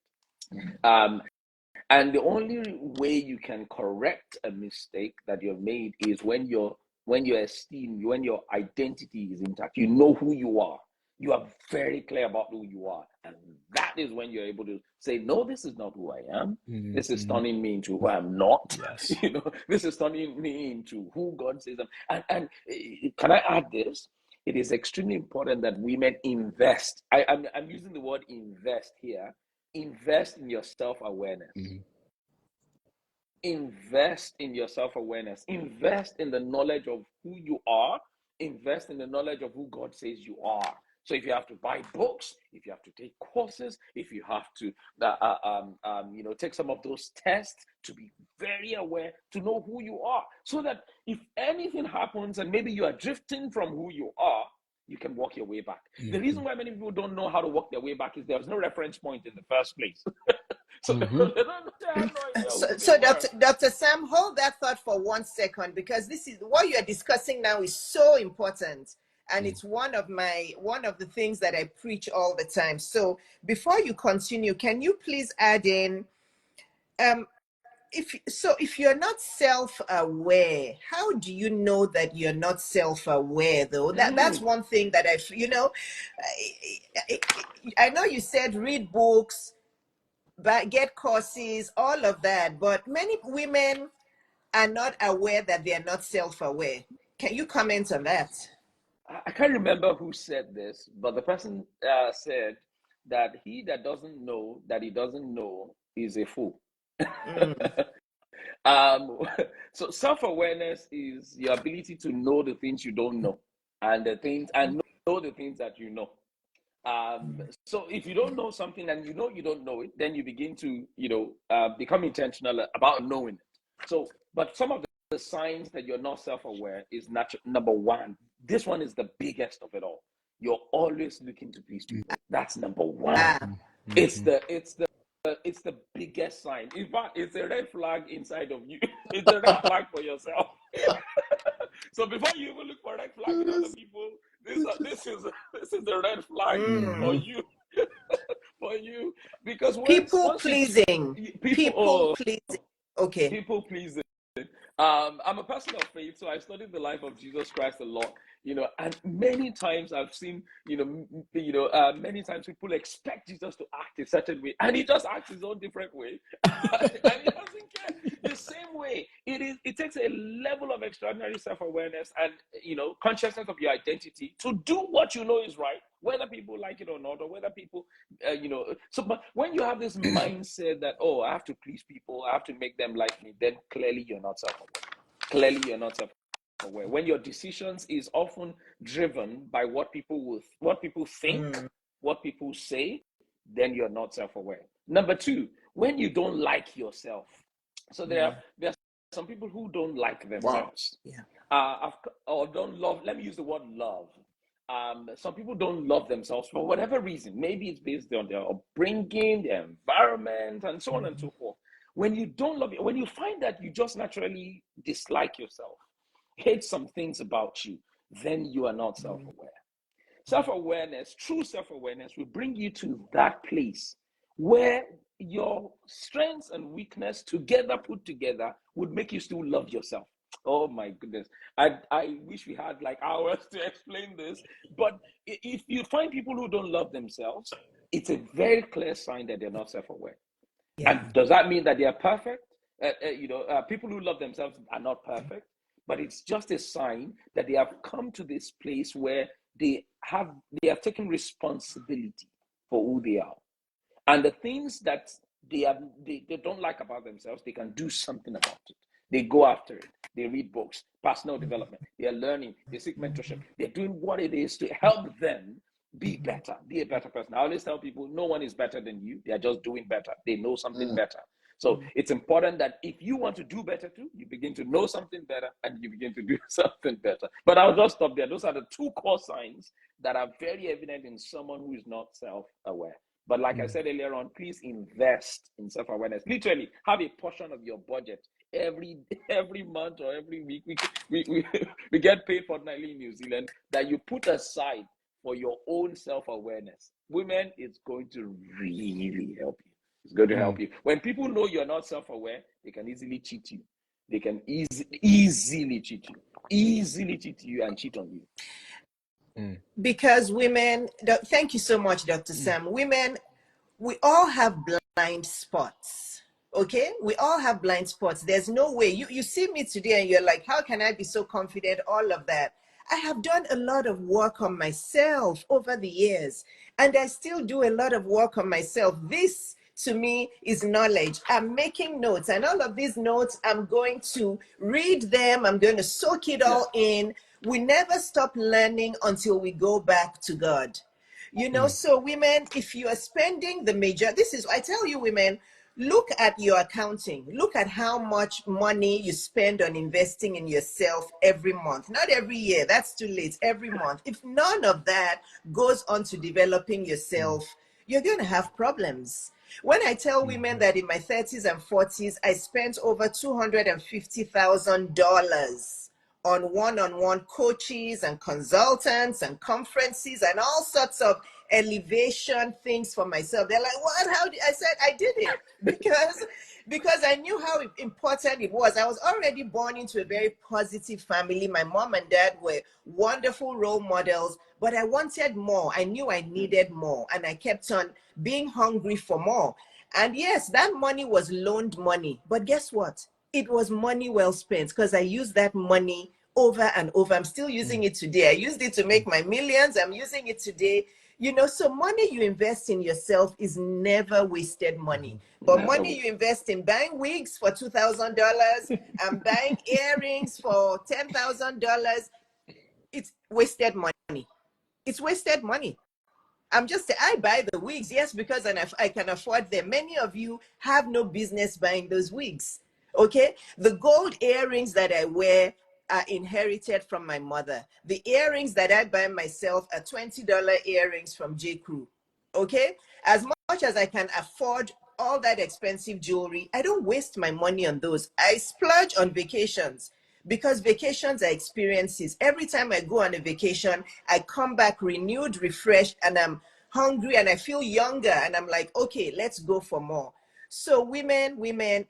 And the only way you can correct a mistake that you've made is when your esteem, when your identity is intact. You know who you are. You are very clear about who you are. And that is when you're able to say, no, this is not who I am. Mm-hmm. This is turning me into who I'm not. Yes. This is turning me into who God says I am. And can I add this? It is extremely important that women invest. I'm using the word invest here. Invest in your self-awareness. Mm-hmm. Invest in your self-awareness. Invest in the knowledge of who you are. Invest in the knowledge of who God says you are. So if you have to buy books, if you have to take courses, if you have to take some of those tests to be very aware, to know who you are, so that if anything happens and maybe you are drifting from who you are, you can walk your way back. Mm-hmm. The reason why many people don't know how to walk their way back is there's no reference point in the first place. So, so Dr. Sam, hold that thought for 1 second, because this is what you're discussing now is so important. And it's one of the things that I preach all the time. So before you continue, can you please add in, if you're not self-aware, how do you know that you're not self-aware though? That's one thing that I know you said read books, but get courses, all of that, but many women are not aware that they are not self-aware. Can you comment on that? I can't remember who said this, but the person said that he that doesn't know that he doesn't know is a fool. So self-awareness is your ability to know the things you don't know, and know the things that you know. So if you don't know something and you don't know it, then you begin to become intentional about knowing it. So, but some of the signs that you're not self-aware is number one. This one is the biggest of it all. You're always looking to please people. That's number one. It's the biggest sign. In fact, it's a red flag inside of you. It's a red flag for yourself. So before you even look for red flag in other people, this is a red flag for you. For you, because people pleasing. Okay. People pleasing. I'm a person of faith, so I studied the life of Jesus Christ a lot, and many times I've seen, many times people expect Jesus to act a certain way, and he just acts his own different way, and he doesn't care. The same way, it takes a level of extraordinary self-awareness and, consciousness of your identity to do what you know is right, whether people like it or not, or whether people, but when you have this mindset that, oh, I have to please people, I have to make them like me, then clearly you're not self-aware. When your decisions is often driven by what people think, what people say, then you're not self-aware. Number two, when you don't like yourself. So there are some people who don't like themselves. Wow. Or don't love. Let me use the word love. Some people don't love themselves for whatever reason. Maybe it's based on their upbringing, their environment, and so on and so forth. When you don't love it, when you find that you just naturally dislike yourself, hate some things about you, then you are not self-aware. Self-awareness, true self-awareness, will bring you to that place where your strengths and weakness together put together would make you still love yourself. Oh my goodness. I wish we had like hours to explain this, but if you find people who don't love themselves, it's a very clear sign that they're not self-aware. And does that mean that they are perfect? People who love themselves are not perfect, but it's just a sign that they have come to this place where they have taken responsibility for who they are. And the things that they don't like about themselves, they can do something about it. They go after it. They read books, personal development. They are learning. They seek mentorship. They're doing what it is to help them be better, be a better person. I always tell people, no one is better than you. They are just doing better. They know something better. So it's important that if you want to do better too, you begin to know something better and you begin to do something better. But I'll just stop there. Those are the two core signs that are very evident in someone who is not self-aware. But like I said earlier on, please invest in self-awareness. Literally, have a portion of your budget every month or every week. We get paid fortnightly in New Zealand that you put aside for your own self-awareness. Women, it's going to really help you. It's going to help you. When people know you're not self-aware, they can easily cheat you. They can easily cheat you. Easily cheat you and cheat on you. Because women, thank you so much, Dr. Sam. Women, we all have blind spots. Okay, we all have blind spots. There's no way you see me today and you're like, how can I be so confident? All of that. I have done a lot of work on myself over the years, and I still do a lot of work on myself. This to me is knowledge. I'm making notes, and all of these notes, I'm going to read them, I'm going to soak it all in. We never stop learning until we go back to God. You know, so women, if you are spending the major, this is, I tell you, women, look at your accounting. Look at how much money you spend on investing in yourself every month. Not every year, that's too late, every month. If none of that goes on to developing yourself, you're going to have problems. When I tell women that in my 30s and 40s, I spent over $250,000 on one-on-one coaches and consultants and conferences and all sorts of elevation things for myself. They're like, what? How did I said I did it because I knew how important it was. I was already born into a very positive family. My mom and dad were wonderful role models, but I wanted more. I knew I needed more, and I kept on being hungry for more. And yes, that money was loaned money, but guess what? It was money well spent because I used that money over and over. I'm still using it today. I used it to make my millions. I'm using it today. You know, so money you invest in yourself is never wasted money. But Never. money you invest in buying wigs for $2,000 and buying earrings for $10,000, it's wasted money. It's wasted money. I'm just saying, I buy the wigs, yes, because I can afford them. Many of you have no business buying those wigs. Okay, the gold earrings that I wear are inherited from my mother. The earrings that I buy myself are $20 earrings from J. Crew. Okay, as much as I can afford all that expensive jewelry, I don't waste my money on those. I splurge on vacations because vacations are experiences. Every time I go on a vacation, I come back renewed, refreshed, and I'm hungry and I feel younger, and I'm like, okay, let's go for more. So women,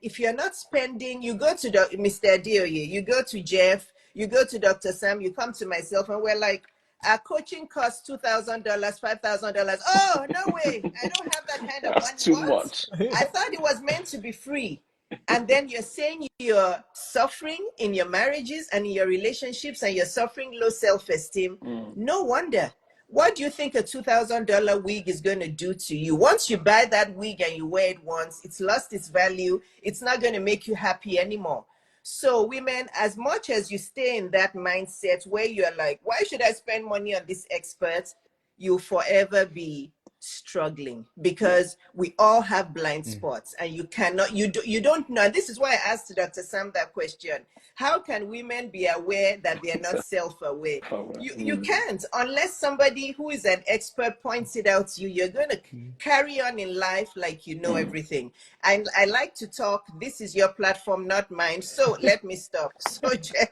if you're not spending, you go to Mr. Adeoye, you go to Jeff, you go to Dr. Sam, you come to myself, and we're like, our coaching costs $2,000, $5,000. Oh, no way. I don't have that kind of That's money. too What? much. I thought it was meant to be free. And then you're saying you're suffering in your marriages and in your relationships, and you're suffering low self-esteem. No wonder. What do you think a $2,000 wig is going to do to you? Once you buy that wig and you wear it once, it's lost its value. It's not going to make you happy anymore. So women, as much as you stay in that mindset where you're like, why should I spend money on this expert? You'll forever be struggling because we all have blind spots, and you cannot, you don't know. This is why I asked Dr. Sam that question. How can women be aware that they're not self-aware? You can't unless somebody who is an expert points it out to you. You're going to carry on in life like you know everything. And I like to talk. This is your platform, not mine. So let me stop. So Jeff,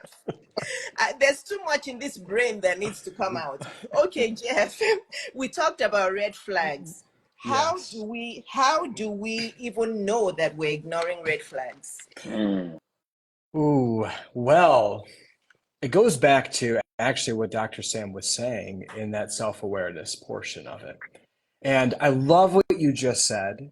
there's too much in this brain that needs to come out. Okay, Jeff, we talked about red flags. How Yes. do we even know that we're ignoring red flags? Ooh, well, it goes back to actually what Dr. Sam was saying in that self-awareness portion of it. And I love what you just said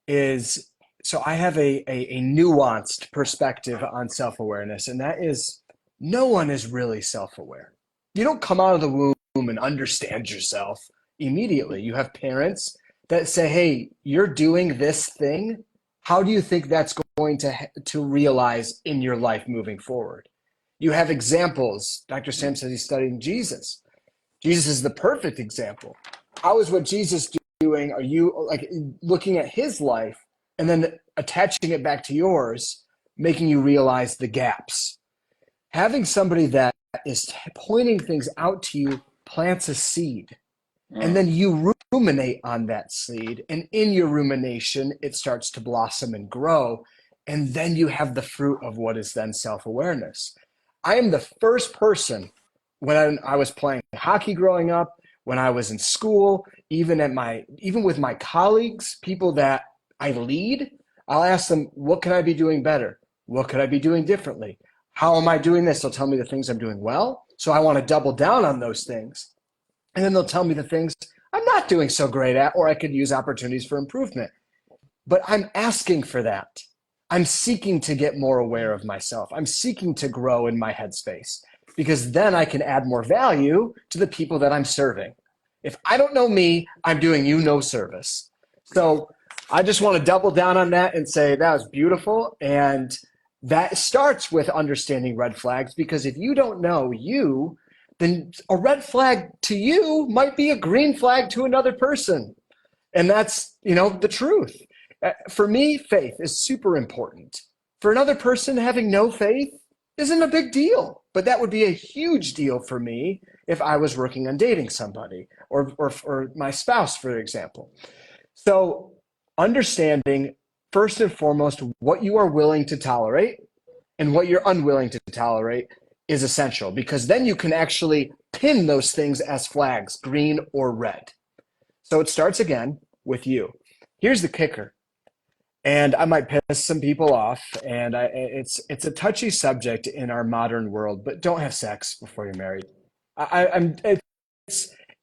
is, so I have a nuanced perspective on self-awareness, and that is no one is really self-aware. You don't come out of the womb and understand yourself immediately. You have parents that say, hey, you're doing this thing. How do you think that's going to realize in your life moving forward? You have examples. Dr. Sam says he's studying Jesus. Jesus is the perfect example. How is what Jesus doing? Are you like looking at his life and then attaching it back to yours, making you realize the gaps? Having somebody that is pointing things out to you plants a seed, and then you ruminate on that seed, and in your rumination, it starts to blossom and grow, and then you have the fruit of what is then self-awareness. I am the first person, when I was playing hockey growing up, when I was in school, even with my colleagues, people that I lead, I'll ask them, what can I be doing better? What could I be doing differently? How am I doing this? They'll tell me the things I'm doing well. So I want to double down on those things. And then they'll tell me the things I'm not doing so great at, or I could use opportunities for improvement. But I'm asking for that. I'm seeking to get more aware of myself. I'm seeking to grow in my headspace, because then I can add more value to the people that I'm serving. If I don't know me, I'm doing you no service. So I just want to double down on that and say that was beautiful. And that starts with understanding red flags, because if you don't know you, then a red flag to you might be a green flag to another person. And that's, the truth. For me, faith is super important. For another person, having no faith isn't a big deal, but that would be a huge deal for me if I was working on dating somebody or my spouse, for example. So understanding, first and foremost, what you are willing to tolerate and what you're unwilling to tolerate is essential, because then you can actually pin those things as flags, green or red. So it starts again with you. Here's the kicker. And I might piss some people off, and it's a touchy subject in our modern world, but don't have sex before you're married.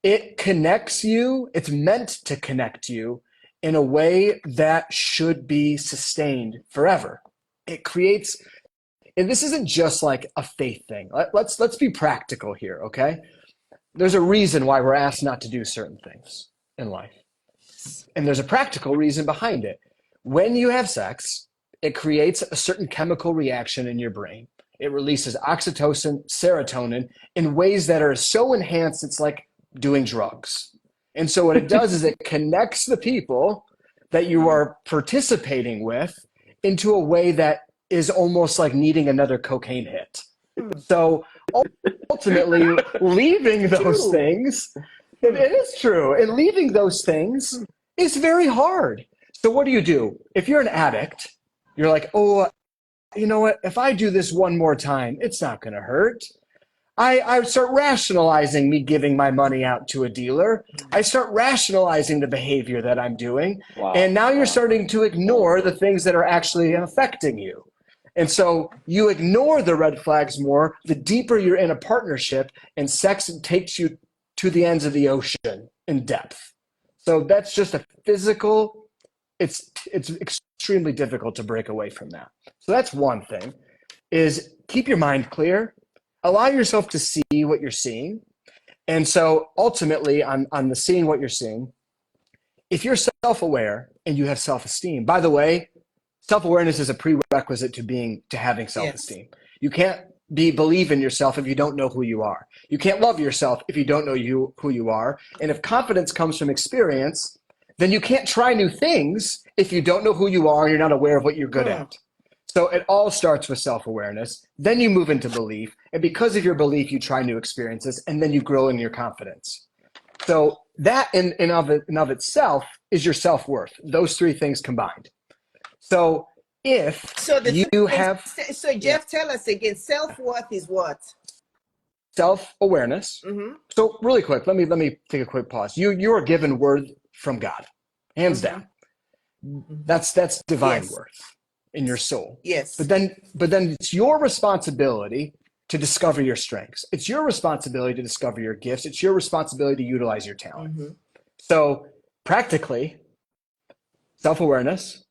It connects you. It's meant to connect you in a way that should be sustained forever. It creates, and this isn't just like a faith thing. Let's be practical here, okay? There's a reason why we're asked not to do certain things in life, and there's a practical reason behind it. When you have sex, it creates a certain chemical reaction in your brain. It releases oxytocin, serotonin in ways that are so enhanced, it's like doing drugs. And so what it does is it connects the people that you are participating with into a way that is almost like needing another cocaine hit. So ultimately, leaving those things, it is true, and leaving those things is very hard. So what do? If you're an addict, you're like, oh, you know what? If I do this one more time, it's not going to hurt. I start rationalizing me giving my money out to a dealer. I start rationalizing the behavior that I'm doing. Wow. And now you're starting to ignore the things that are actually affecting you. And so you ignore the red flags more, the deeper you're in a partnership, and sex takes you to the ends of the ocean in depth. So that's just a physical, it's extremely difficult to break away from that. So that's one thing, is keep your mind clear, allow yourself to see what you're seeing. And so ultimately on the seeing what you're seeing, if you're self-aware and you have self-esteem, by the way, self-awareness is a prerequisite to having self-esteem. Yes. You can't believe in yourself if you don't know who you are. You can't love yourself if you don't know who you are. And if confidence comes from experience, then you can't try new things if you don't know who you are and you're not aware of what you're good at. So it all starts with self-awareness. Then you move into belief. And because of your belief, you try new experiences, and then you grow in your confidence. So that in of itself is your self-worth. Those three things combined. So if Jeff, tell us again, self-worth is what? Self-awareness. Mm-hmm. So really quick, let me take a quick pause. You are given worth from God, hands down. That's divine worth in your soul. Yes. But then it's your responsibility to discover your strengths. It's your responsibility to discover your gifts. It's your responsibility to utilize your talent. Mm-hmm. So practically, self-awareness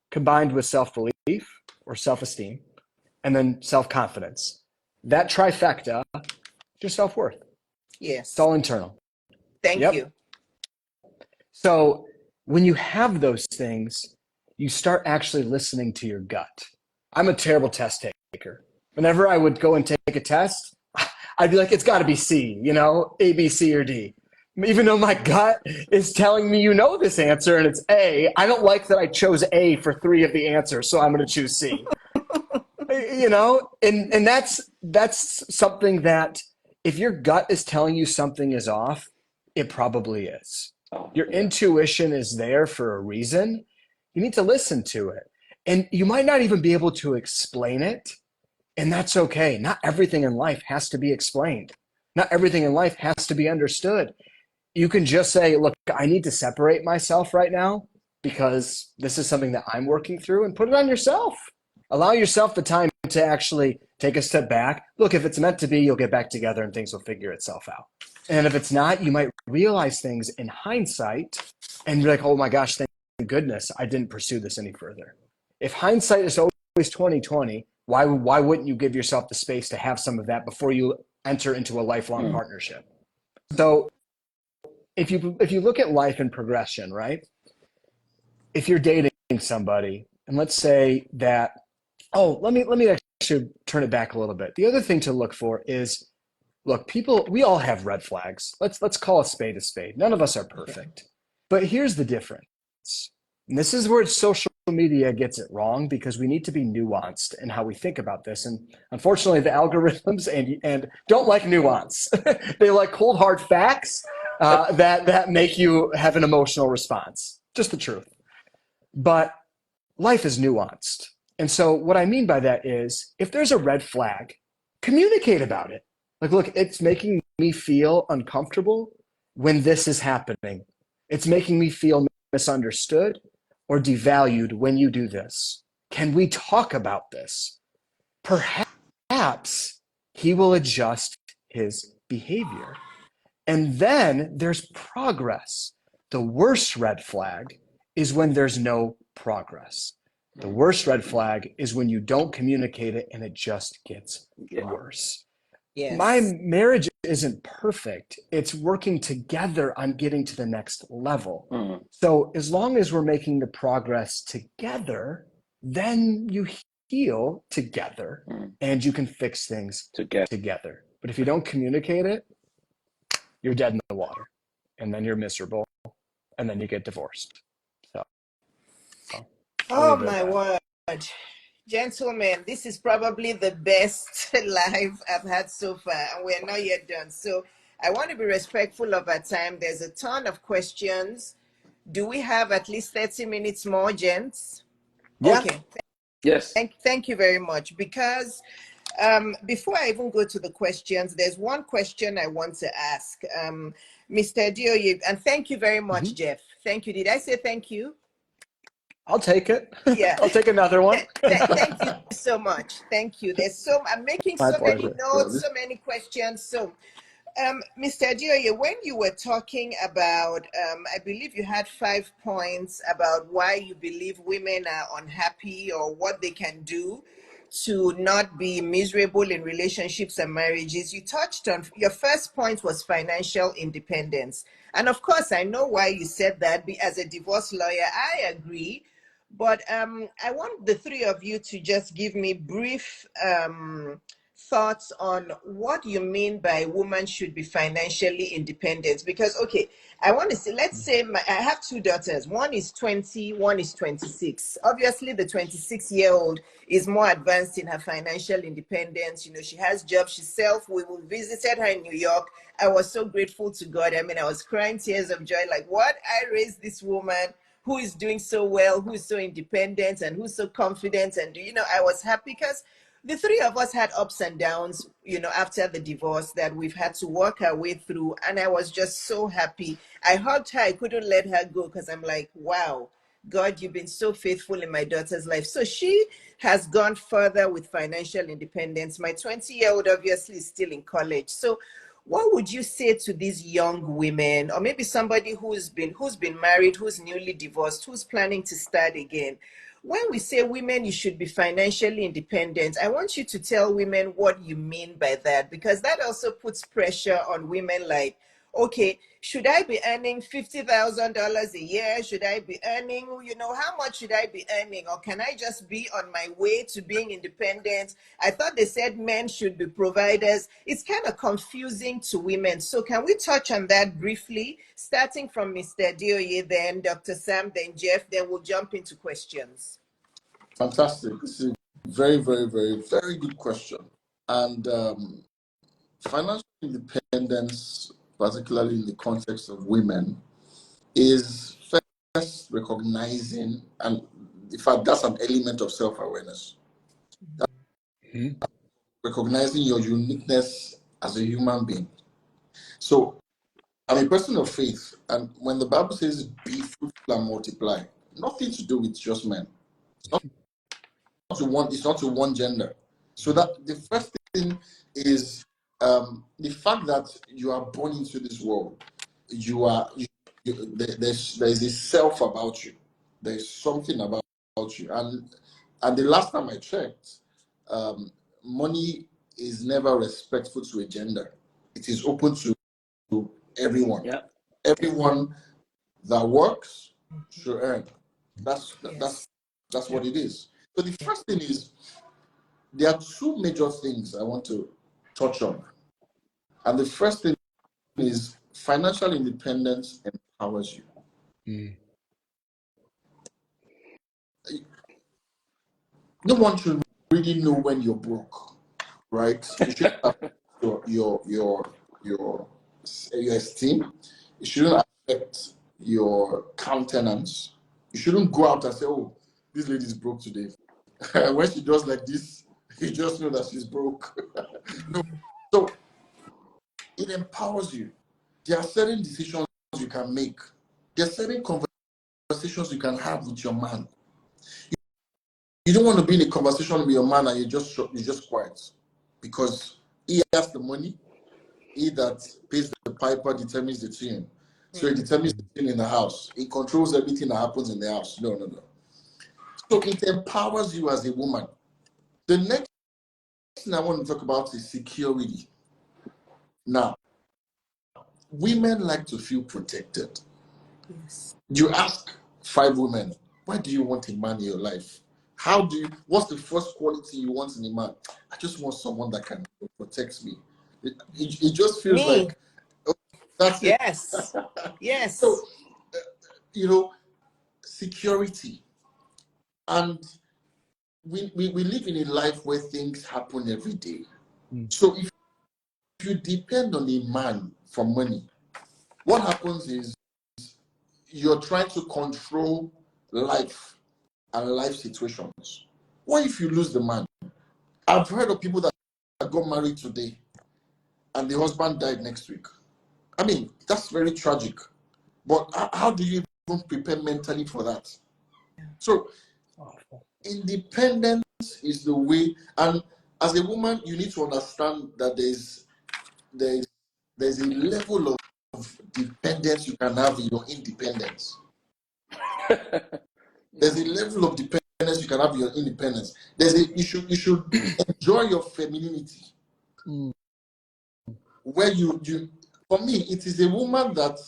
combined with self-belief or self-esteem, and then self-confidence. That trifecta is your self-worth. Yes. It's all internal. Thank you. So when you have those things, you start actually listening to your gut. I'm a terrible test taker. Whenever I would go and take a test, I'd be like, it's got to be C, A, B, C, or D. Even though my gut is telling me this answer and it's A, I don't like that I chose A for 3 of the answers, so I'm going to choose C. And that's something that if your gut is telling you something is off, it probably is. Your intuition is there for a reason. You need to listen to it. And you might not even be able to explain it, and that's okay. Not everything in life has to be explained. Not everything in life has to be understood. You can just say, look, I need to separate myself right now because this is something that I'm working through, and put it on yourself. Allow yourself the time to actually take a step back. Look, if it's meant to be, you'll get back together and things will figure itself out. And if it's not, you might realize things in hindsight and be like, oh my gosh, thank goodness I didn't pursue this any further. If hindsight is always 20/20, why wouldn't you give yourself the space to have some of that before you enter into a lifelong partnership? So if you look at life in progression, right? If you're dating somebody, and let's say that, let me actually turn it back a little bit. The other thing to look for is, look, we all have red flags. Let's call a spade a spade. None of us are perfect. But here's the difference. And this is where social media gets it wrong, because we need to be nuanced in how we think about this. And unfortunately, the algorithms and don't like nuance. They like cold, hard facts that make you have an emotional response. Just the truth. But life is nuanced. And so what I mean by that is, if there's a red flag, communicate about it. Like, look, it's making me feel uncomfortable when this is happening. It's making me feel misunderstood or devalued when you do this. Can we talk about this? Perhaps he will adjust his behavior. And then there's progress. The worst red flag is when there's no progress. The worst red flag is when you don't communicate it and it just gets worse. Yes. My marriage isn't perfect. It's working together on getting to the next level. So as long as we're making the progress together, then you heal together and you can fix things together. But if you don't communicate it, you're dead in the water, and then you're miserable, and then you get divorced. Oh my word. Gentlemen, this is probably the best live I've had so far, and we're not yet done. So I want to be respectful of our time. There's a ton of questions. Do we have at least 30 minutes more, gents? Yeah. Okay. Yes. Thank you very much. Because before I even go to the questions, there's one question I want to ask. Mr. Dioye, and thank you very much, Jeff. Thank you. Did I say thank you? I'll take it. Yeah. I'll take another one. Thank you so much. Thank you. I'm making My so pleasure. many notes, so many questions. So, Mr. Dioye, when you were talking about, I believe you had 5 points about why you believe women are unhappy or what they can do to not be miserable in relationships and marriages. You touched on, your first point was financial independence. And of course, I know why you said that. As a divorce lawyer, I agree. But I want the three of you to just give me brief thoughts on what you mean by woman should be financially independent. Because, okay, I want to say, let's say I have two daughters. One is 20, one is 26. Obviously, the 26-year-old is more advanced in her financial independence. You know, she has jobs, she's self. We visited her in New York. I was so grateful to God. I mean, I was crying tears of joy, like, what? I raised this woman who is doing so well, who is so independent, and who's so confident. And, you know, I was happy because the three of us had ups and downs, you know, after the divorce that we've had to work our way through. And I was just so happy. I hugged her. I couldn't let her go because I'm like, wow, God, you've been so faithful in my daughter's life. So she has gone further with financial independence. My 20-year-old obviously is still in college. So what would you say to these young women, or maybe somebody who's been married, who's newly divorced, who's planning to start again? When we say women, you should be financially independent, I want you to tell women what you mean by that, because that also puts pressure on women like, okay, should I be earning $50,000 a year? Should I be earning, you know, how much should I be earning? Or can I just be on my way to being independent? I thought they said men should be providers. It's kind of confusing to women. So can we touch on that briefly, starting from Mr. Dioye, then Dr. Sam, then Jeff, then we'll jump into questions. Fantastic. This is a very, very, very, very good question. And financial independence, particularly in the context of women, is first recognizing, and in fact, that's an element of self-awareness. Recognizing your uniqueness as a human being. So I'm a person of faith, and when the Bible says be fruitful and multiply, nothing to do with just men. It's not to one gender. So that the first thing is the fact that you are born into this world. There's a self about you. There's something about you, and the last time I checked, money is never respectful to a gender. It is open to everyone. Yeah. Everyone that works should earn. That's what it is. So the first thing is, there are two major things I want to touch on. And the first thing is financial independence empowers you. No one should really know when you're broke, right? You should have your esteem. It shouldn't affect your countenance. You shouldn't go out and say, "Oh, this lady's broke today." When she does like this, you just know that she's broke. No. So it empowers you. There are certain decisions you can make. There are certain conversations you can have with your man. You don't want to be in a conversation with your man and you're just quiet, because he has the money. He that pays the piper determines the tune. So he determines the tune in the house. He controls everything that happens in the house. No. So it empowers you as a woman. The next thing I want to talk about is security. Now, women like to feel protected. Yes. You ask 5 women, why do you want a man in your life? What's the first quality you want in a man? I just want someone that can protect me. It just feels Me. like, oh, that's it. Yes. Yes. So, security. And we live in a life where things happen every day. So if you depend on a man for money, what happens is you're trying to control life and life situations. What if you lose the man? I've heard of people that got married today and the husband died next week. I mean, that's very tragic. But how do you even prepare mentally for that? So, independence is the way. And as a woman, you need to understand that there's a level of dependence you can have in your independence. There's a level of dependence you can have in your independence. You should enjoy your femininity. Where you for me, it is a woman that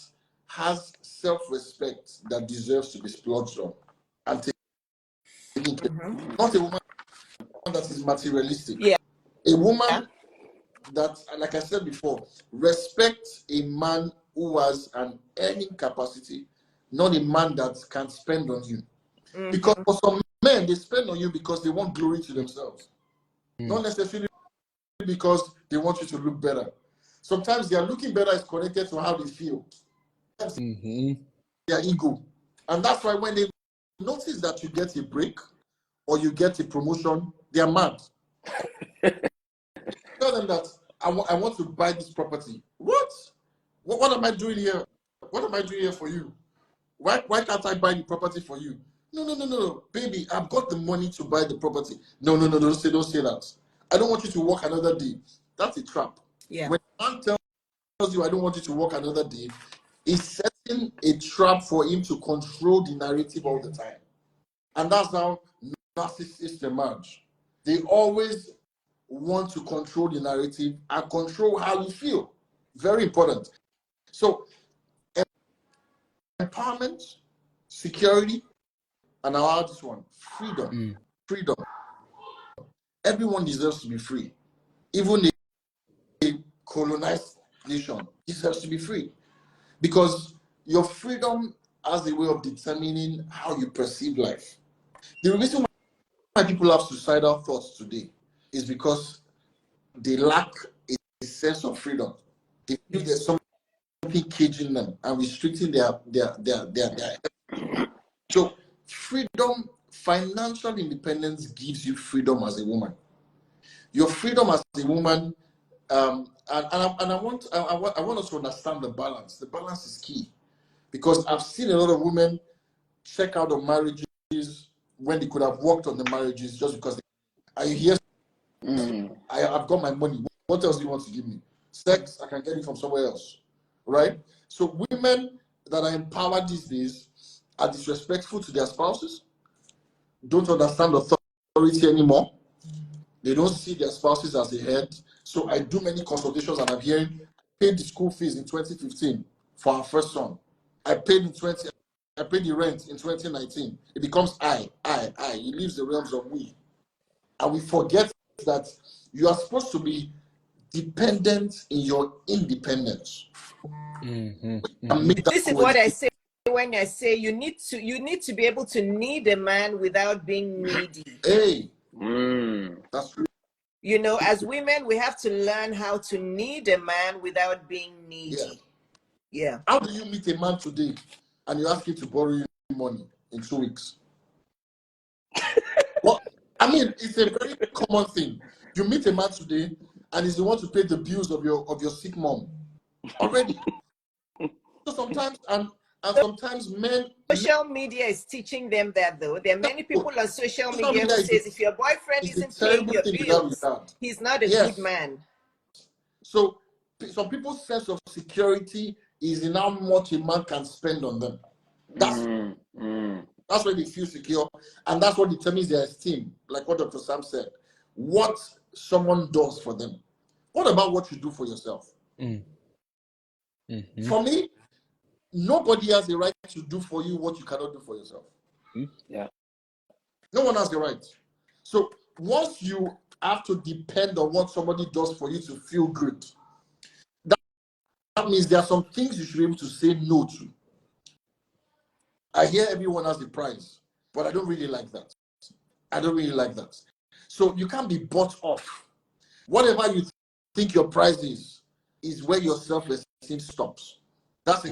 has self-respect that deserves to be splurged on and taken care of. Not a woman that is materialistic. Yeah. A woman that, like I said before, respects a man who has an earning capacity, not a man that can spend on you. Because for some men, they spend on you because they want glory to themselves, not necessarily because they want you to look better. Sometimes their looking better is connected to how they feel. Their ego. And that's why when they notice that you get a break or you get a promotion, they are mad. Tell them that I want to buy this property. What am I doing here? What am I doing here for you? Why can't I buy the property for you? No, baby, I've got the money to buy the property. No, don't say that. I don't want you to work another day. That's a trap. Yeah. When a man tells you I don't want you to work another day, he's setting a trap for him to control the narrative all the time. And that's how narcissists emerge. They always want to control the narrative and control how you feel. Very important. So, empowerment, security, and I'll add this one, freedom. Freedom. Everyone deserves to be free. Even a colonized nation deserves to be free. Because your freedom has a way of determining how you perceive life. The reason why people have suicidal thoughts today is because they lack a sense of freedom. They feel there's something caging them and restricting their. So freedom, financial independence gives you freedom as a woman. Your freedom as a woman, and I want us to understand the balance. The balance is key, because I've seen a lot of women check out on marriages when they could have worked on the marriages just because. And you hear I've got my money. What else do you want to give me? Sex, I can get it from somewhere else, right? So women that are empowered these days are disrespectful to their spouses, don't understand authority anymore. They don't see their spouses as a head. So I do many consultations and I'm hearing, paid the school fees in 2015 for our first son. I paid the rent in 2019. It becomes I. He leaves the realms of we. And we forget that you are supposed to be dependent in your independence. This is what I say when I say you need to be able to need a man without being needy. Hey, that's true. You know, as women, we have to learn how to need a man without being needy. Yeah. How do you meet a man today and you ask him to borrow you money in 2 weeks? Well, I mean, it's a very common thing. You meet a man today and he's the one to pay the bills of your sick mom already. So sometimes men. Social media is teaching them that, though. There are many people on social media who says if your boyfriend isn't paying your bills, he's not a good man. So some people's sense of security is in how much a man can spend on them. That's why they feel secure, and that's what determines their esteem. Like what Dr. Sam said, what someone does for them. What about what you do for yourself? For me, nobody has the right to do for you what you cannot do for yourself. Yeah. No one has the right. So once you have to depend on what somebody does for you to feel good, that means there are some things you should be able to say no to. I hear everyone has a price, but I don't really like that. So you can't be bought off. Whatever you think your price is where your self-esteem stops. That's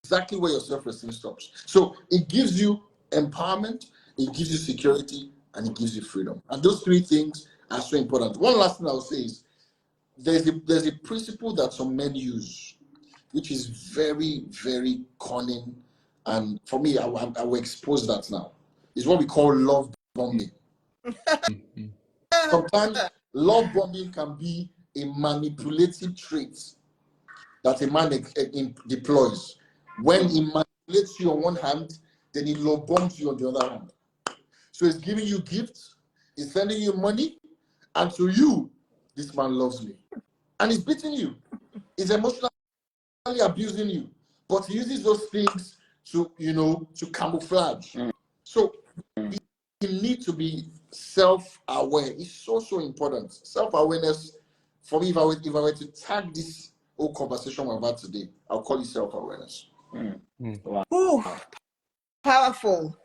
exactly where your self-esteem stops. So it gives you empowerment, it gives you security, and it gives you freedom. And those three things are so important. One last thing I'll say is there's a principle that some men use, which is very, very cunning. And for me, I will expose that now. It's what we call love bombing. Sometimes love bombing can be a manipulative trait that a man deploys. When he manipulates you on one hand, then he love bombs you on the other hand. So he's giving you gifts, he's sending you money, and to you, this man loves me. And he's beating you. He's emotionally abusing you. But he uses those things to camouflage. So you need to be self-aware. It's so important. Self-awareness, for me, if I were to tag this whole conversation we're about today, I'll call it self-awareness. Wow. Ooh, powerful.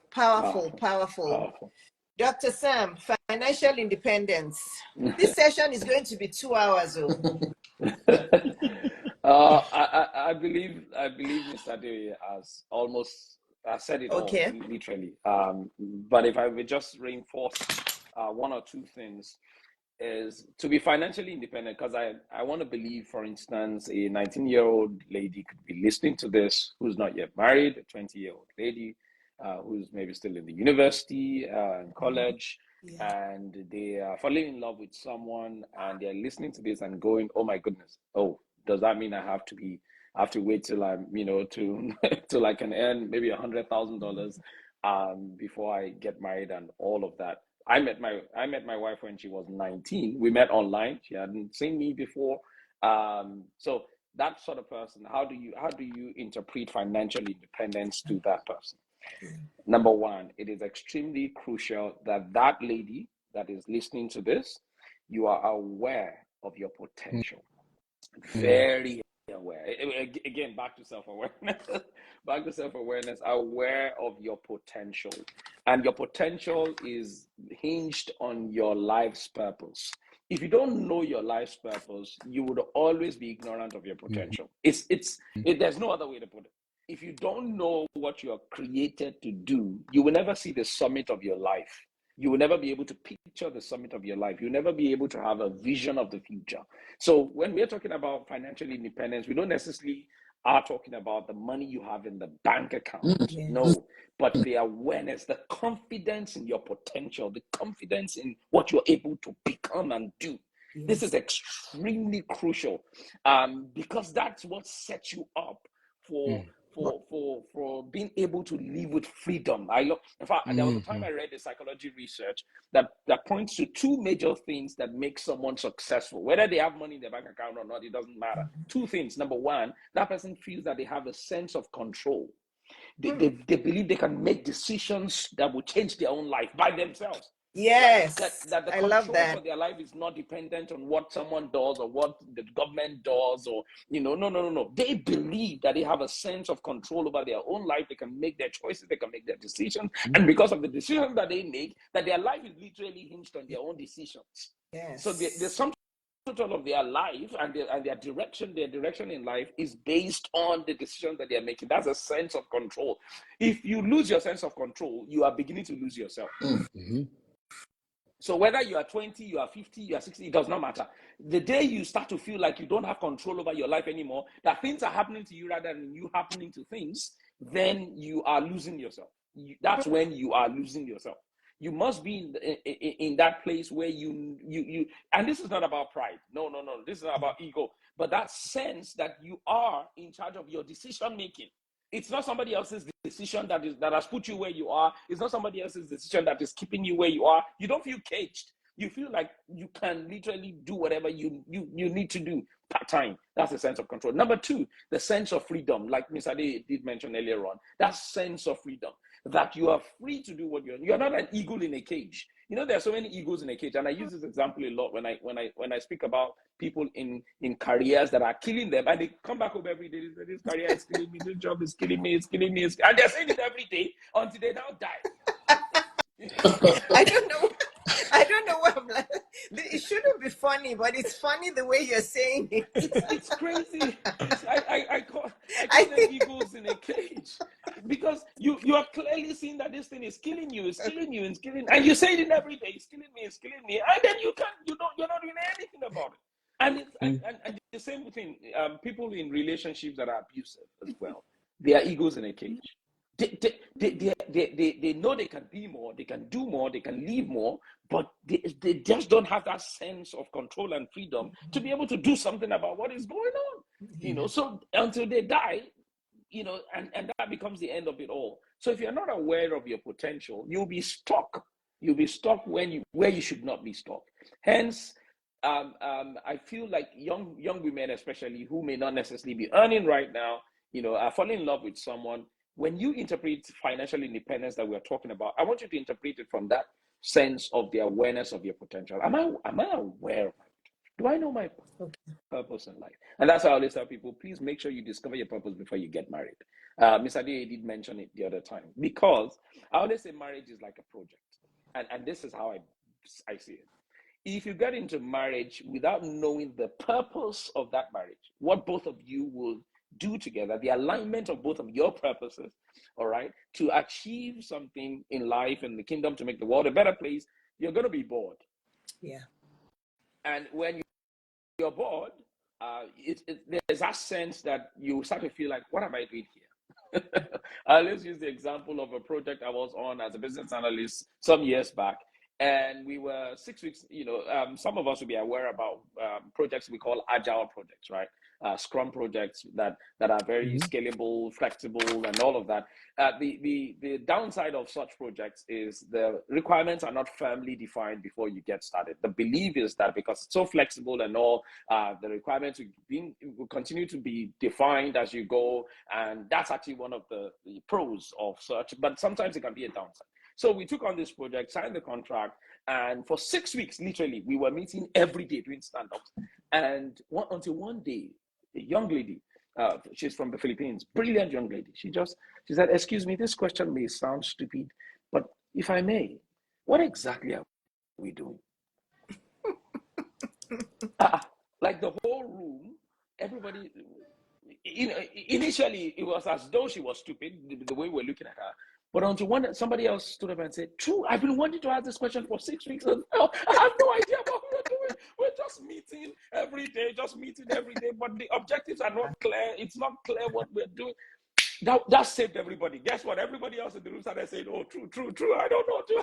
Dr. Sam, financial independence. This session is going to be 2 hours. I believe Mr. Dewey has almost said it all, literally. But if I would just reinforce one or two things, is to be financially independent, because I want to believe, for instance, a 19-year-old lady could be listening to this who's not yet married, a 20-year-old lady who's maybe still in the university and college, and they are falling in love with someone, and they're listening to this and going, oh my goodness, does that mean I have to wait till I'm, till I can earn maybe $100,000 before I get married and all of that? I met my wife when she was 19. We met online. She hadn't seen me before. So that sort of person, how do you interpret financial independence to that person? Number one, it is extremely crucial that lady that is listening to this, you are aware of your potential. Very aware. Again, back to self-awareness. Aware of your potential, and your potential is hinged on your life's purpose. If you don't know your life's purpose, you would always be ignorant of your potential. There's no other way to put it. If you don't know what you are created to do, you will never see the summit of your life. You will never be able to picture the summit of your life. You'll never be able to have a vision of the future. So when we're talking about financial independence, we don't necessarily are talking about the money you have in the bank account. Yes. No, but the awareness, the confidence in your potential, the confidence in what you're able to become and do. Yes. This is extremely crucial, because that's what sets you up for being able to live with freedom. In fact, there was a time I read the psychology research that points to two major things that make someone successful. Whether they have money in their bank account or not, it doesn't matter. Two things. Number one, that person feels that they have a sense of control. They believe they can make decisions that will change their own life by themselves. Yes, that the control for their life is not dependent on what someone does or what the government does, or no. They believe that they have a sense of control over their own life. They can make their choices, they can make their decisions, and because of the decisions that they make, that their life is literally hinged on their own decisions. Yes. So there's some total of their life and their direction in life is based on the decisions that they're making. That's a sense of control. If you lose your sense of control, you are beginning to lose yourself. So whether you are 20, you are 50, you are 60, it does not matter. The day you start to feel like you don't have control over your life anymore, that things are happening to you rather than you happening to things, then you are losing yourself. That's when you are losing yourself. You must be in that place where you and this is not about pride. No. This is not about ego. But that sense that you are in charge of your decision making. It's not somebody else's decision that has put you where you are. It's not somebody else's decision that is keeping you where you are. You don't feel caged. You feel like you can literally do whatever you need to do part-time. That's a sense of control. Number two, the sense of freedom, like Ms. Ade did mention earlier on. That sense of freedom, that you are free to do what you're not an eagle in a cage. There are so many eagles in a cage, and I use this example a lot when I speak about people in careers that are killing them, and they come back home every day. They say, this career is killing me, this job is killing me, it's killing me, and they're saying it every day until they now die. I don't know what I'm like. It shouldn't be funny, but it's funny the way you're saying it. It's crazy. I call them eagles in a cage, because you are clearly seeing that this thing is killing you, and you say it every day, it's killing me, and then you're not doing anything about it. And the same thing, people in relationships that are abusive as well, they are egos in a cage. They know they can be more, they can do more, they can live more, but they just don't have that sense of control and freedom to be able to do something about what is going on. So until they die, and that becomes the end of it all. So if you're not aware of your potential, you'll be stuck. You'll be stuck where you should not be stuck. Hence, I feel like young women, especially, who may not necessarily be earning right now, are falling in love with someone. When you interpret financial independence that we're talking about, I want you to interpret it from that sense of the awareness of your potential. Am I aware of it? Do I know my purpose in life? And that's how I always tell people, please make sure you discover your purpose before you get married. Ms. Ade did mention it the other time, because I always say marriage is like a project. And this is how I see it. If you get into marriage without knowing the purpose of that marriage, what both of you will do together, the alignment of both of your purposes, all right, to achieve something in life and the kingdom, to make the world a better place, you're going to be bored. Yeah. And when you're bored, there's that sense that you start to feel like, what am I doing here? Let's use the example of a project I was on as a business analyst some years back. And we were 6 weeks, some of us will be aware about projects we call agile projects, right? Scrum projects that are very scalable, flexible, and all of that. The downside of such projects is the requirements are not firmly defined before you get started. The belief is that because it's so flexible and all, the requirements will continue to be defined as you go, and that's actually one of the pros of such, but sometimes it can be a downside. So we took on this project, signed the contract, and for 6 weeks, literally, we were meeting every day doing stand-ups. And until one day, a young lady, she's from the Philippines, brilliant young lady. She said, excuse me, this question may sound stupid, but if I may, what exactly are we doing? Like the whole room, everybody, initially, it was as though she was stupid, the way we're looking at her. But until somebody else stood up and said, "True, I've been wanting to ask this question for 6 weeks. And I have no idea what we're doing. We're just meeting every day, but the objectives are not clear. It's not clear what we're doing." That saved everybody. Guess what? Everybody else in the room started saying, "Oh, true. I don't know. True.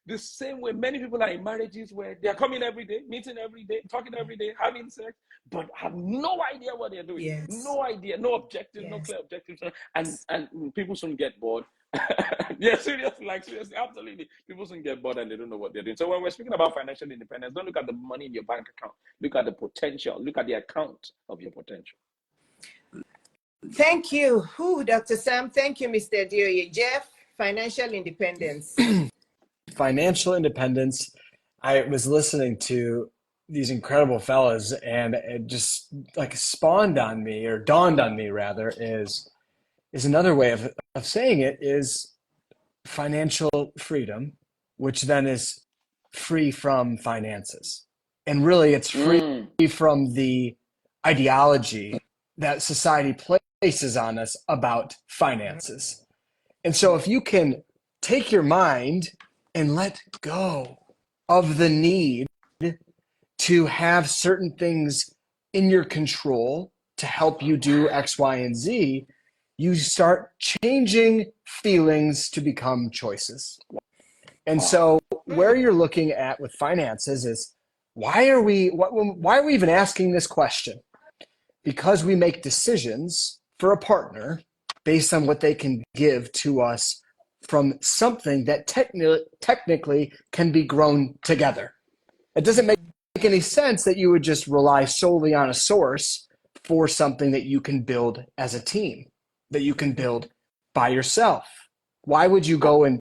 The same way many people are in marriages where they're coming every day, meeting every day, talking every day, having sex, but have no idea what they're doing. Yes. No idea, no objectives, no clear objectives. And people soon get bored. Yeah, seriously, absolutely. People soon get bored and they don't know what they're doing. So when we're speaking about financial independence, don't look at the money in your bank account. Look at the potential. Look at the account of your potential. Thank you, Dr. Sam. Thank you, Mr. Dioye. Jeff, financial independence. Financial independence. I was listening to these incredible fellas, and it just like spawned on me, or dawned on me rather, is another way of saying it is financial freedom, which then is free from finances. And really it's free from the ideology that society places on us about finances. And so if you can take your mind and let go of the need to have certain things in your control to help you do X, Y, and Z, you start changing feelings to become choices. And so where you're looking at with finances is, why are we even asking this question? Because we make decisions for a partner based on what they can give to us from something that technically can be grown together. It doesn't make any sense that you would just rely solely on a source for something that you can build as a team, that you can build by yourself. Why would you go and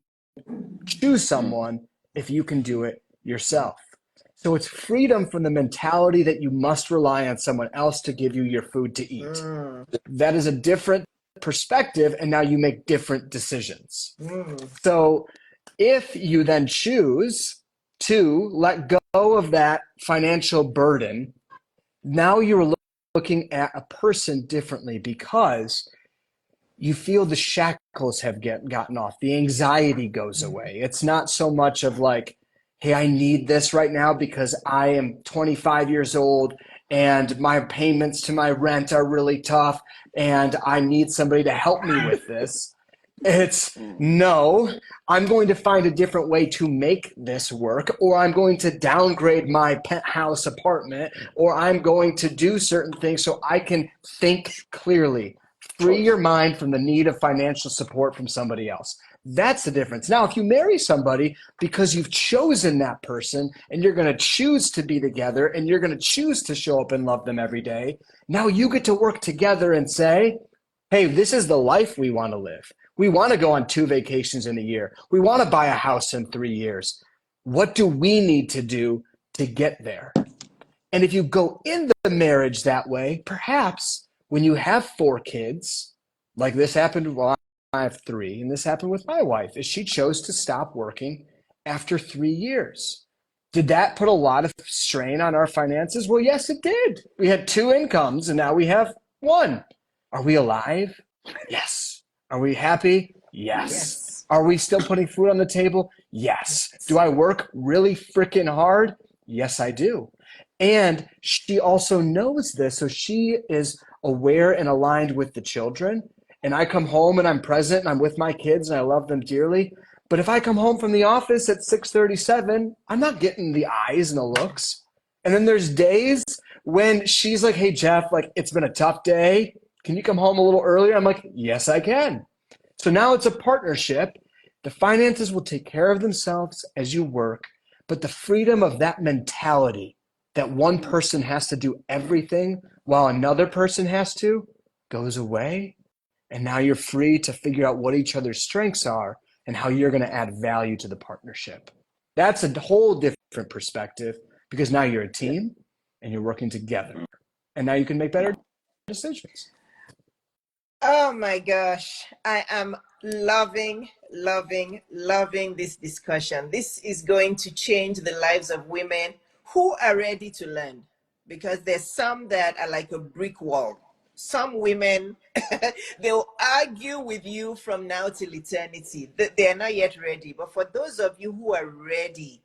choose someone if you can do it yourself? So it's freedom from the mentality that you must rely on someone else to give you your food to eat. That is a different perspective, and now you make different decisions. So if you then choose to let go of that financial burden, now you're looking at a person differently because you feel the shackles have gotten off. The anxiety goes away. It's not so much of like, hey, I need this right now because I am 25 years old and my payments to my rent are really tough and I need somebody to help me with this. It's no, I'm going to find a different way to make this work, or I'm going to downgrade my penthouse apartment, or I'm going to do certain things so I can think clearly. Free your mind from the need of financial support from somebody else. That's the difference. Now, if you marry somebody because you've chosen that person and you're going to choose to be together and you're going to choose to show up and love them every day, now you get to work together and say, hey, this is the life we want to live. We want to go on 2 vacations in a year. We want to buy a house in 3 years. What do we need to do to get there? And if you go in the marriage that way, perhaps when you have 4 kids, like this happened, well, I have 3, and this happened with my wife, is she chose to stop working after 3 years. Did that put a lot of strain on our finances? Well, yes, it did. We had 2 incomes, and now we have 1. Are we alive? Yes. Are we happy? Yes. Are we still putting food on the table? Yes. Do I work really freaking hard? Yes, I do. And she also knows this, so she is aware and aligned with the children. And I come home and I'm present and I'm with my kids and I love them dearly. But if I come home from the office at 6:37, I'm not getting the eyes and the looks. And then there's days when she's like, hey, Jeff, like it's been a tough day. Can you come home a little earlier? I'm like, yes, I can. So now it's a partnership. The finances will take care of themselves as you work, but the freedom of that mentality that one person has to do everything while another person has to goes away. And now you're free to figure out what each other's strengths are and how you're going to add value to the partnership. That's a whole different perspective because now you're a team and you're working together. And now you can make better decisions. Oh my gosh, I am loving this discussion. This is going to change the lives of women who are ready to learn, because there's some that are like a brick wall. Some women, they'll argue with you from now till eternity. They are not yet ready. But for those of you who are ready,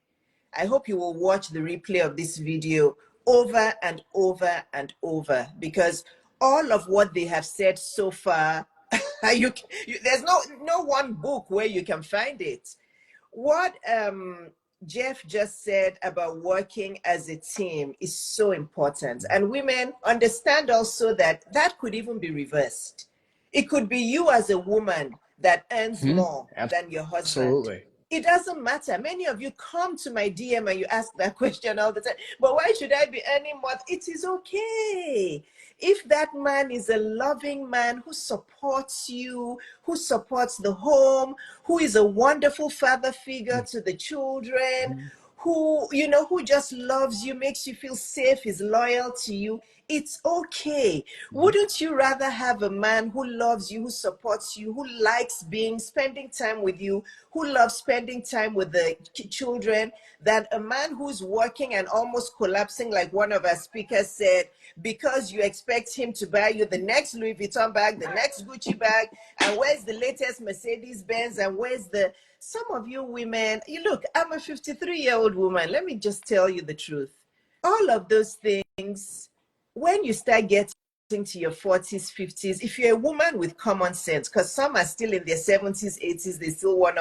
I hope you will watch the replay of this video over and over and over, because all of what they have said so far, there's no one book where you can find it. What Jeff just said about working as a team is so important. And women, understand also that that could even be reversed. It could be you as a woman that earns more than your husband. Absolutely. It doesn't matter. Many of you come to my DM and you ask that question all the time. But why should I be earning more? It is okay. If that man is a loving man who supports you, who supports the home, who is a wonderful father figure to the children, who, you know, who just loves you, makes you feel safe, is loyal to you, it's okay. Wouldn't you rather have a man who loves you, who supports you, who likes spending time with you, who loves spending time with the children, than a man who's working and almost collapsing, like one of our speakers said, because you expect him to buy you the next Louis Vuitton bag, the next Gucci bag, and where's the latest Mercedes Benz, and where's the... Some of you women, you look, I'm a 53-year-old woman. Let me just tell you the truth. All of those things, when you start getting to your 40s, 50s, if you're a woman with common sense, because some are still in their 70s, 80s, they still want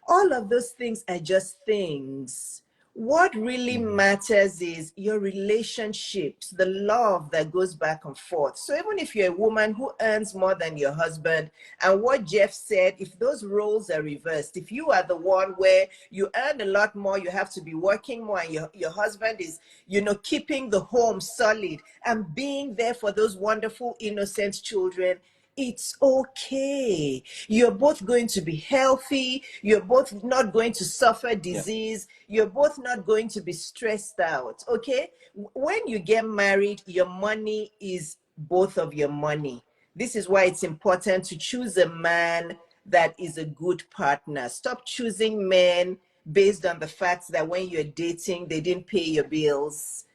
all of those things are just things. What really matters is your relationships, the love that goes back and forth. So even if you're a woman who earns more than your husband, and what Jeff said, if those roles are reversed, if you are the one where you earn a lot more, you have to be working more, and your husband is, you know, keeping the home solid and being there for those wonderful, innocent children, it's okay. You're both going to be healthy. You're both not going to suffer disease. You're both not going to be stressed out. Okay? When you get married, your money is both of your money. This is why it's important to choose a man that is a good partner. Stop choosing men based on the fact that when you're dating, they didn't pay your bills.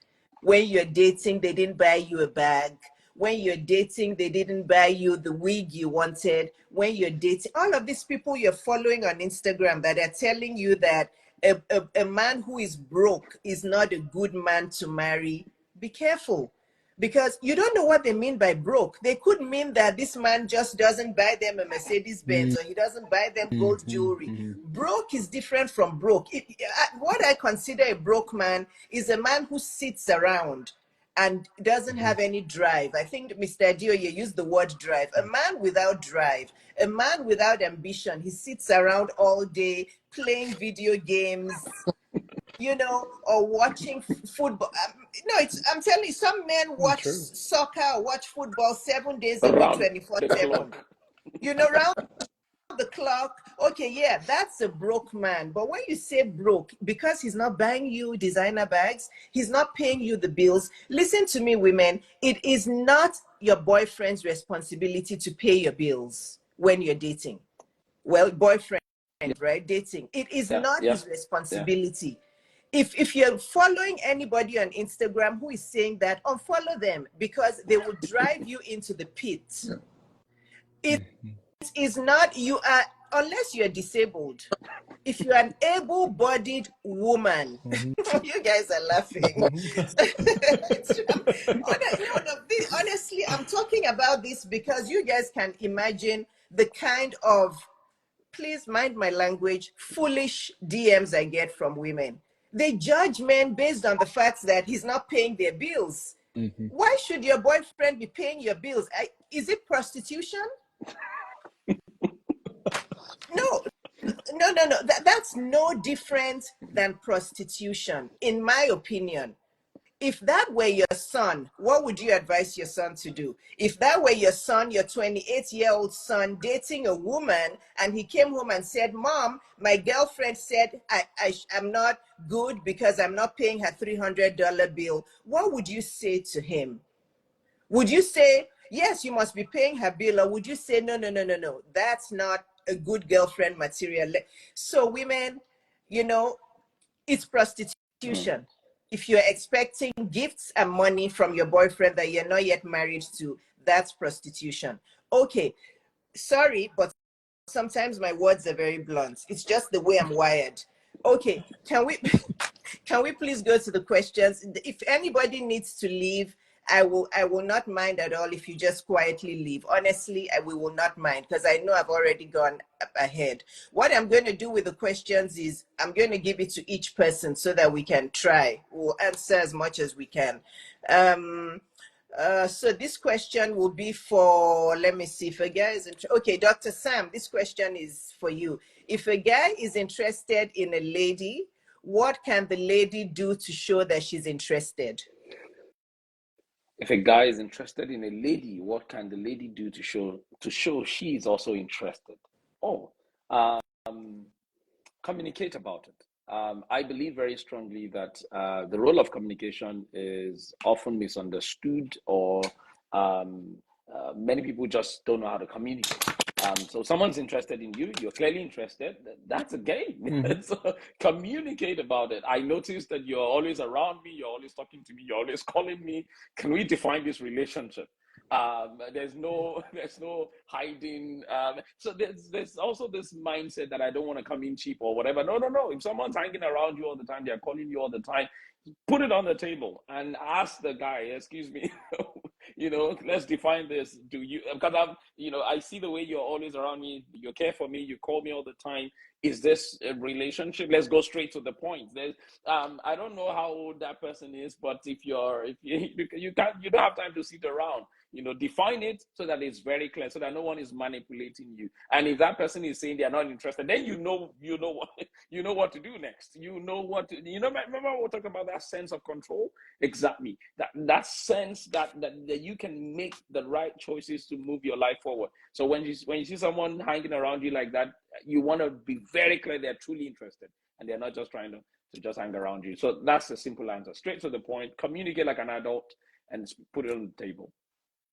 When you're dating, they didn't buy you a bag. When you're dating, they didn't buy you the wig you wanted. When you're dating, all of these people you're following on Instagram that are telling you that a man who is broke is not a good man to marry, be careful. Because you don't know what they mean by broke. They could mean that this man just doesn't buy them a Mercedes Benz, or he doesn't buy them gold jewelry. Broke is different from broke. What I consider a broke man is a man who sits around and doesn't have any drive. I think Mr. Adioye used the word drive. A man without drive, a man without ambition. He sits around all day playing video games, you know, or watching football. No, I'm telling you, some men watch soccer or watch football 7 days a week, Around the 24/7. clock. You know, round the clock. Okay, yeah, that's a broke man. But when you say broke, because he's not buying you designer bags, he's not paying you the bills. Listen to me, women. It is not your boyfriend's responsibility to pay your bills when you're dating. Well, boyfriend, right? Dating. It is not his responsibility. If you're following anybody on Instagram who is saying that, unfollow them, because they will drive you into the pit. It is not, you are, unless you're disabled. If you're an able-bodied woman, you guys are laughing. Honestly, I'm talking about this because you guys can imagine the kind of, please mind my language, foolish DMs I get from women. They judge men based on the fact that he's not paying their bills. Why should your boyfriend be paying your bills? Is it prostitution? No. That's no different than prostitution, in my opinion. If that were your son, what would you advise your son to do? If that were your son, your 28-year-old son, dating a woman, and he came home and said, Mom, my girlfriend said I'm not good because I'm not paying her $300 bill, what would you say to him? Would you say, yes, you must be paying her bill, or would you say, no, that's not a good girlfriend material? So women, you know, it's prostitution. If you're expecting gifts and money from your boyfriend that you're not yet married to, that's prostitution. Okay, sorry, but sometimes my words are very blunt. It's just the way I'm wired. Okay, can we can we please go to the questions? If anybody needs to leave, I will not mind at all if you just quietly leave. Honestly, we will not mind, because I know I've already gone ahead. What I'm going to do with the questions is I'm going to give it to each person so that we can try. We'll answer as much as we can. So this question will be for, let me see, if a guy is okay, Dr. Sam, this question is for you. If a guy is interested in a lady, what can the lady do to show that she's interested? If a guy is interested in a lady, what can the lady do to show she is also interested? Oh, communicate about it. I believe very strongly that the role of communication is often misunderstood, or many people just don't know how to communicate. So someone's interested in you, you're clearly interested, that's a game. Mm-hmm. So communicate about it. I noticed that you're always around me, you're always talking to me, you're always calling me. Can we define this relationship? There's no hiding. So there's also this mindset that I don't want to come in cheap or whatever. No. If someone's hanging around you all the time, they're calling you all the time, put it on the table and ask the guy, excuse me, let's define this. Do you, because I see the way you're always around me, you care for me, you call me all the time. Is this a relationship? Let's go straight to the point. I don't know how old that person is, but if you don't have time to sit around. Define it so that it's very clear, so that no one is manipulating you. And if that person is saying they're not interested, then you know what to do next. Remember we were talking about that sense of control? Exactly. That sense that you can make the right choices to move your life forward. So when you see someone hanging around you like that, you want to be very clear they're truly interested and they're not just trying to just hang around you. So that's the simple answer. Straight to the point, communicate like an adult, and put it on the table.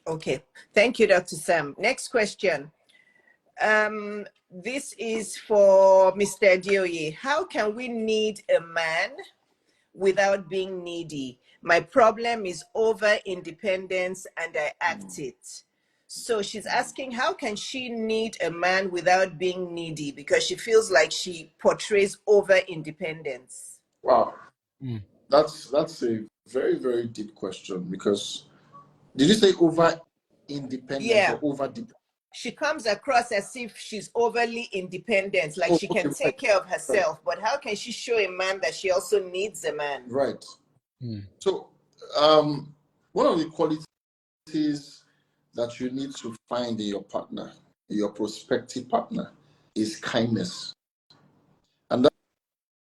Okay, thank you, Dr. Sam. Next question. This is for Mr. Dioye. How can we need a man without being needy? My problem is over independence and I act it. So she's asking, how can she need a man without being needy? Because she feels like she portrays over independence. Wow. That's a very, very deep question, because did you say over independence or over dependence? She comes across as if she's overly independent, like she can take care of herself, but how can she show a man that she also needs a man? Right. So one of the qualities that you need to find in your partner, your prospective partner, is kindness. And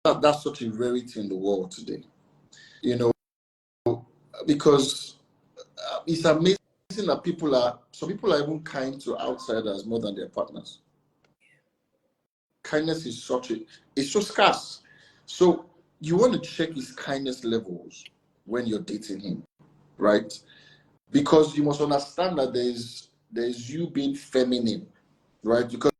that's such a rarity in the world today. Because it's amazing that some people are even kind to outsiders more than their partners. Kindness is it's so scarce. So you want to check his kindness levels when you're dating him, right? Because you must understand that there's you being feminine, right? Because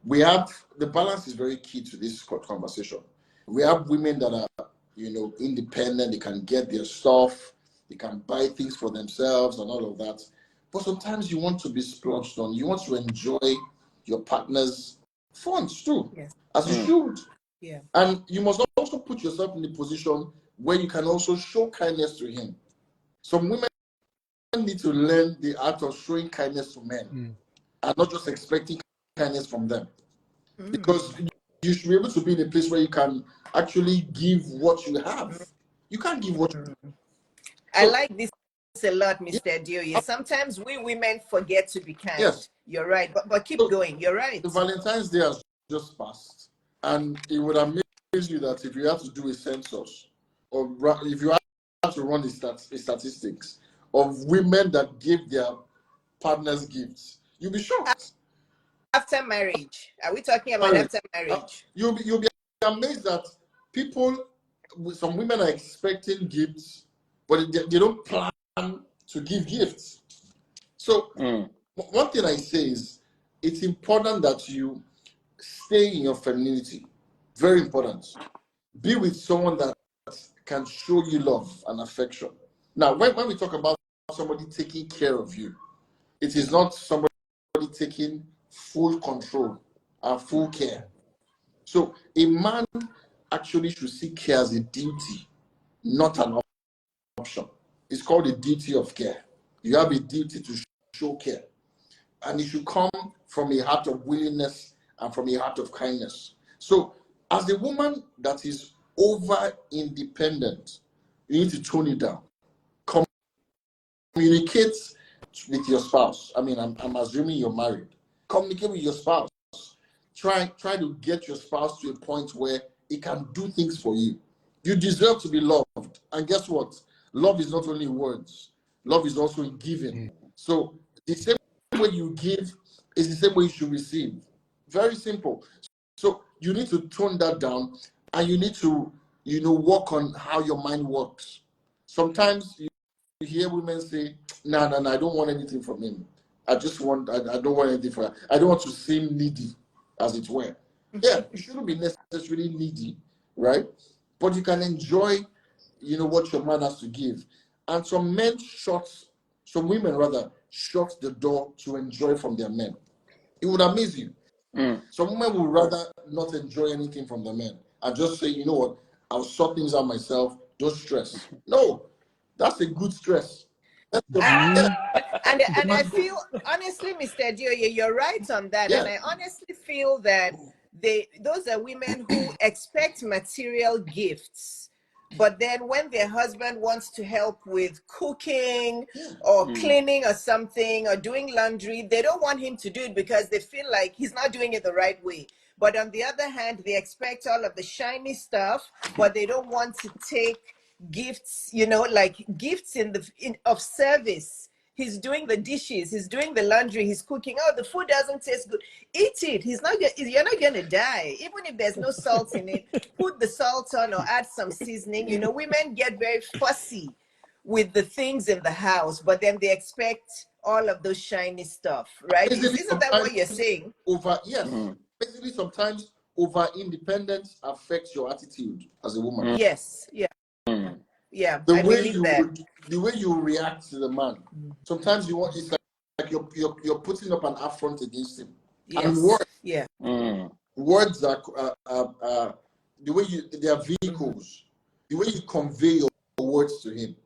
the balance is very key to this conversation. We have women that are, independent, they can get their stuff, they can buy things for themselves and all of that. But sometimes you want to be splurged on. You want to enjoy your partner's funds too, as you should. Yeah. And you must also put yourself in a position where you can also show kindness to him. Some women need to learn the art of showing kindness to men and not just expecting kindness from them. Because you should be able to be in a place where you can actually give what you have. You can't give what you have. I like this a lot, Mr. Dioye. Sometimes we women forget to be kind. Yes. You're right, but keep going. You're right. The Valentine's Day has just passed, and it would amaze you that if you have to do a census, or if you have to run a statistics of women that give their partners gifts, you'll be shocked. After marriage, are we talking about after marriage? You'll be amazed that some women are expecting gifts, but they don't plan to give gifts. So one thing I say is, it's important that you stay in your femininity. Very important. Be with someone that can show you love and affection. Now, when we talk about somebody taking care of you. It is not somebody taking full control and full care. So a man actually should see care as a duty, not an option. It's called a duty of care. You have a duty to show care. And it should come from a heart of willingness and from a heart of kindness. So as a woman that is over independent, you need to tone it down. Communicate with your spouse. I mean, I'm assuming you're married. Communicate with your spouse. Try to get your spouse to a point where he can do things for you. You deserve to be loved. And guess what? Love is not only words. Love is also in giving. So the same way you give is the same way you should receive. Very simple. So you need to tone that down, and you need to, work on how your mind works. Sometimes you hear women say, no, I don't want anything from him. I don't want anything from her. I don't want to seem needy, as it were. Yeah, you shouldn't be necessarily needy, right? But you can enjoy, what your man has to give. And some women rather, shut the door to enjoy from their men. It would amaze you. Some women would rather not enjoy anything from the men and just say, you know what, I'll sort things out myself, don't stress. No, that's a good stress. And I feel, honestly, Mr. Dioye, you're right on that. Yeah. And I honestly feel that those are women who expect material gifts, but then when their husband wants to help with cooking or cleaning or something or doing laundry, they don't want him to do it because they feel like he's not doing it the right way. But on the other hand, they expect all of the shiny stuff, but they don't want to take gifts, like gifts of service. He's doing the dishes, he's doing the laundry, he's cooking. Oh, the food doesn't taste good. Eat it. You're not gonna die. Even if there's no salt in it, put the salt on or add some seasoning. Women get very fussy with the things in the house, but then they expect all of those shiny stuff, right? Isn't that what you're saying? Basically, sometimes over independence affects your attitude as a woman. Yes, yeah. Yeah, the way you react to the man. Sometimes it's like you're putting up an affront against him. Yes. And words, words are the way they are vehicles. The way you convey your words to him.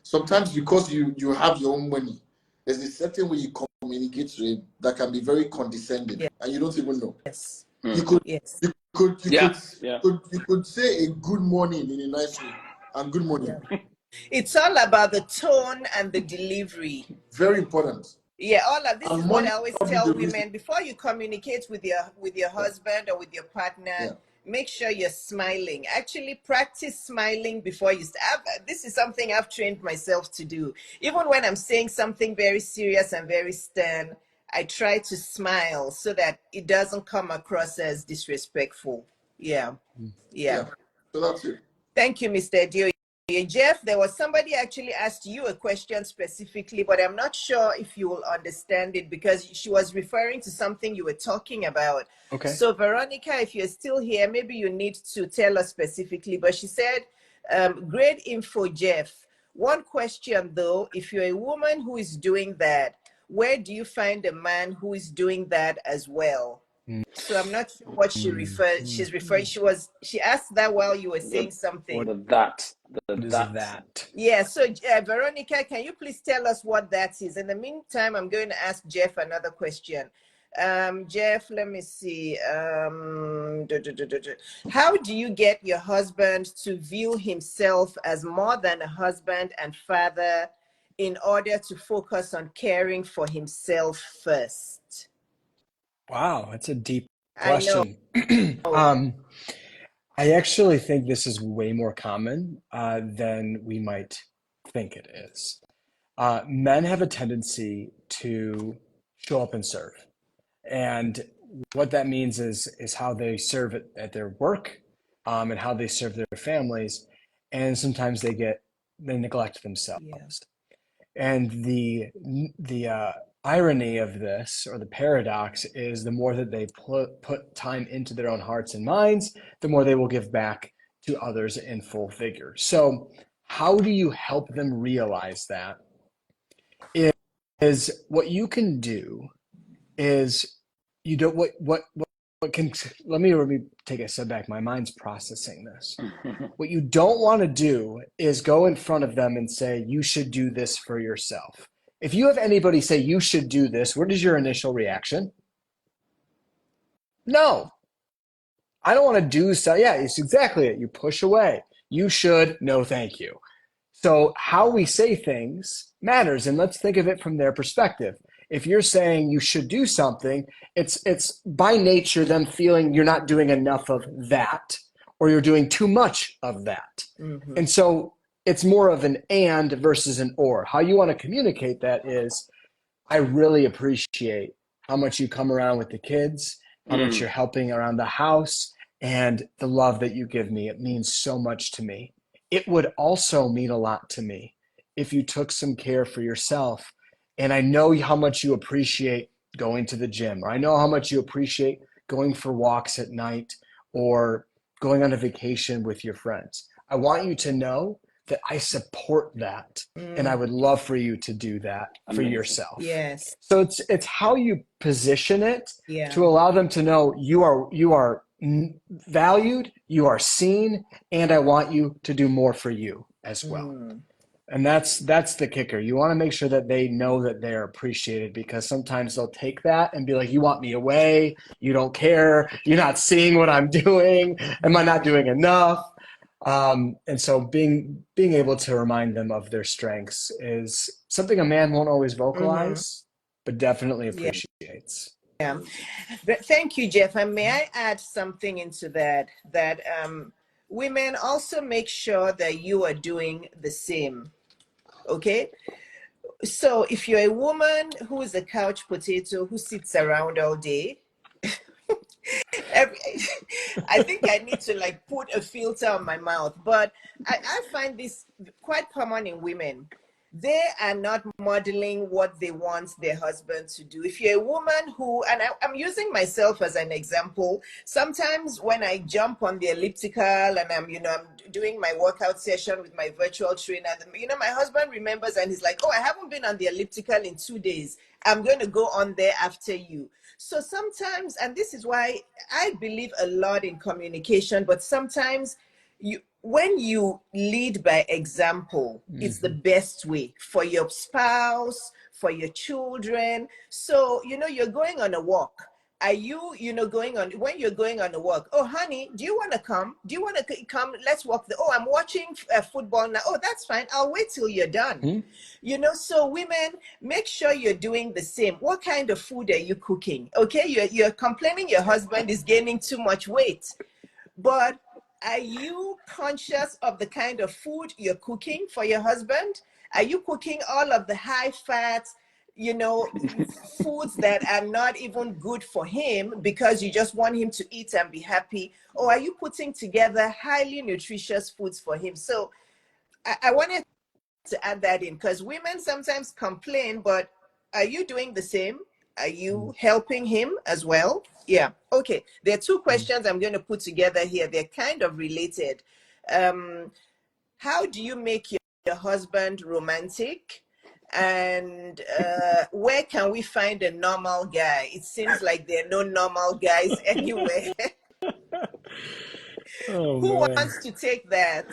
Sometimes because you have your own money, there's a certain way you communicate to him that can be very condescending, and you don't even know. Yes. You could say a good morning in a nice way. And good morning. It's all about the tone and the delivery. Very important. Yeah, all of this is what I always tell women. Before you communicate with your husband or with your partner, make sure you're smiling. Actually, practice smiling before you start. This is something I've trained myself to do. Even when I'm saying something very serious and very stern, I try to smile so that it doesn't come across as disrespectful. Yeah. So that's it. Thank you, Mr. Dio. Jeff, there was somebody actually asked you a question specifically, but I'm not sure if you will understand it because she was referring to something you were talking about. Okay. So Veronica, if you're still here, maybe you need to tell us specifically, but she said, great info, Jeff. One question though, if you're a woman who is doing that, where do you find a man who is doing that as well? So I'm not sure what she referred. She's referring. She asked that while you were saying something. What is that? Yeah. So Veronica, can you please tell us what that is? In the meantime, I'm going to ask Jeff another question. Jeff, let me see. How do you get your husband to view himself as more than a husband and father in order to focus on caring for himself first? Wow, that's a deep question. I know. I actually think this is way more common than we might think it is. Men have a tendency to show up and serve. And what that means is how they serve at their work and how they serve their families. And sometimes they neglect themselves. Yeah. And the irony of this, or the paradox, is the more that they put time into their own hearts and minds, the more they will give back to others in full figure. So how do you help them realize that? is what you can do is you don't what can let me take a step back. My mind's processing this. What you don't want to do is go in front of them and say, you should do this for yourself. If you have anybody say you should do this, what is your initial reaction? No, I don't want to do so. Yeah, it's exactly it. You push away. You should, no, thank you. So how we say things matters. And let's think of it from their perspective. If you're saying you should do something, it's by nature them feeling you're not doing enough of that, or you're doing too much of that. Mm-hmm. And so it's more of an and versus an or. How you want to communicate that is, I really appreciate how much you come around with the kids, how much you're helping around the house, and the love that you give me. It means so much to me. It would also mean a lot to me if you took some care for yourself. And I know how much you appreciate going to the gym, or I know how much you appreciate going for walks at night or going on a vacation with your friends. I want you to know that I support that. And I would love for you to do that for yourself. Yes. So it's how you position it Yeah. to allow them to know you are valued, you are seen, and I want you to do more for you as well. And that's the kicker. You want to make sure that they know that they're appreciated, because sometimes they'll take that and be like, you want me away, you don't care, you're not seeing what I'm doing, am I not doing enough? And so being able to remind them of their strengths is something a man won't always vocalize, but definitely appreciates. Yeah. Thank you, Jeff. And may I add something into that women also make sure that you are doing the same. Okay? So if you're a woman who is a couch potato who sits around all day, I think I need to like put a filter on my mouth. But I find this quite common in women. They are not modeling what they want their husband to do. If you're a woman who, and I'm using myself as an example, sometimes when I jump on the elliptical and I'm doing my workout session with my virtual trainer, my husband remembers and he's like, oh, I haven't been on the elliptical in 2 days. I'm going to go on there after you. So sometimes, and this is why I believe a lot in communication, but sometimes when you lead by example, it's the best way for your spouse, for your children. So, you're going on a walk. Are you, when you're going on a walk, oh, honey, do you want to come? Do you want to come? Let's walk. Oh, I'm watching football now. Oh, that's fine. I'll wait till you're done. So women, make sure you're doing the same. What kind of food are you cooking? Okay, you're complaining your husband is gaining too much weight, but are you conscious of the kind of food you're cooking for your husband? Are you cooking all of the high fat, foods that are not even good for him because you just want him to eat and be happy? Or are you putting together highly nutritious foods for him? So I wanted to add that in, because women sometimes complain, but are you doing the same? Are you helping him as well? Yeah. Okay. There are two questions I'm going to put together here. They're kind of related. How do you make your husband romantic? And where can we find a normal guy? It seems like there are no normal guys anywhere. Oh, Who man. wants to take that?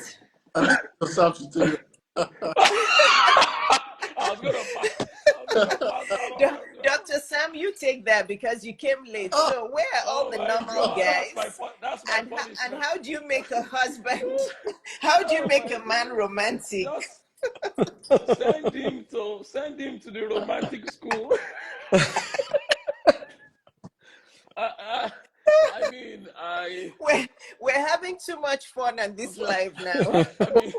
I think yourself to take I was gonna pass. Dr. Sam, you take that because you came late. So where are all the normal guys? That's my And punishment. how do you make a husband? How do you make a man romantic? Just send him to the romantic school. I mean, we're having too much fun on this live now. I mean,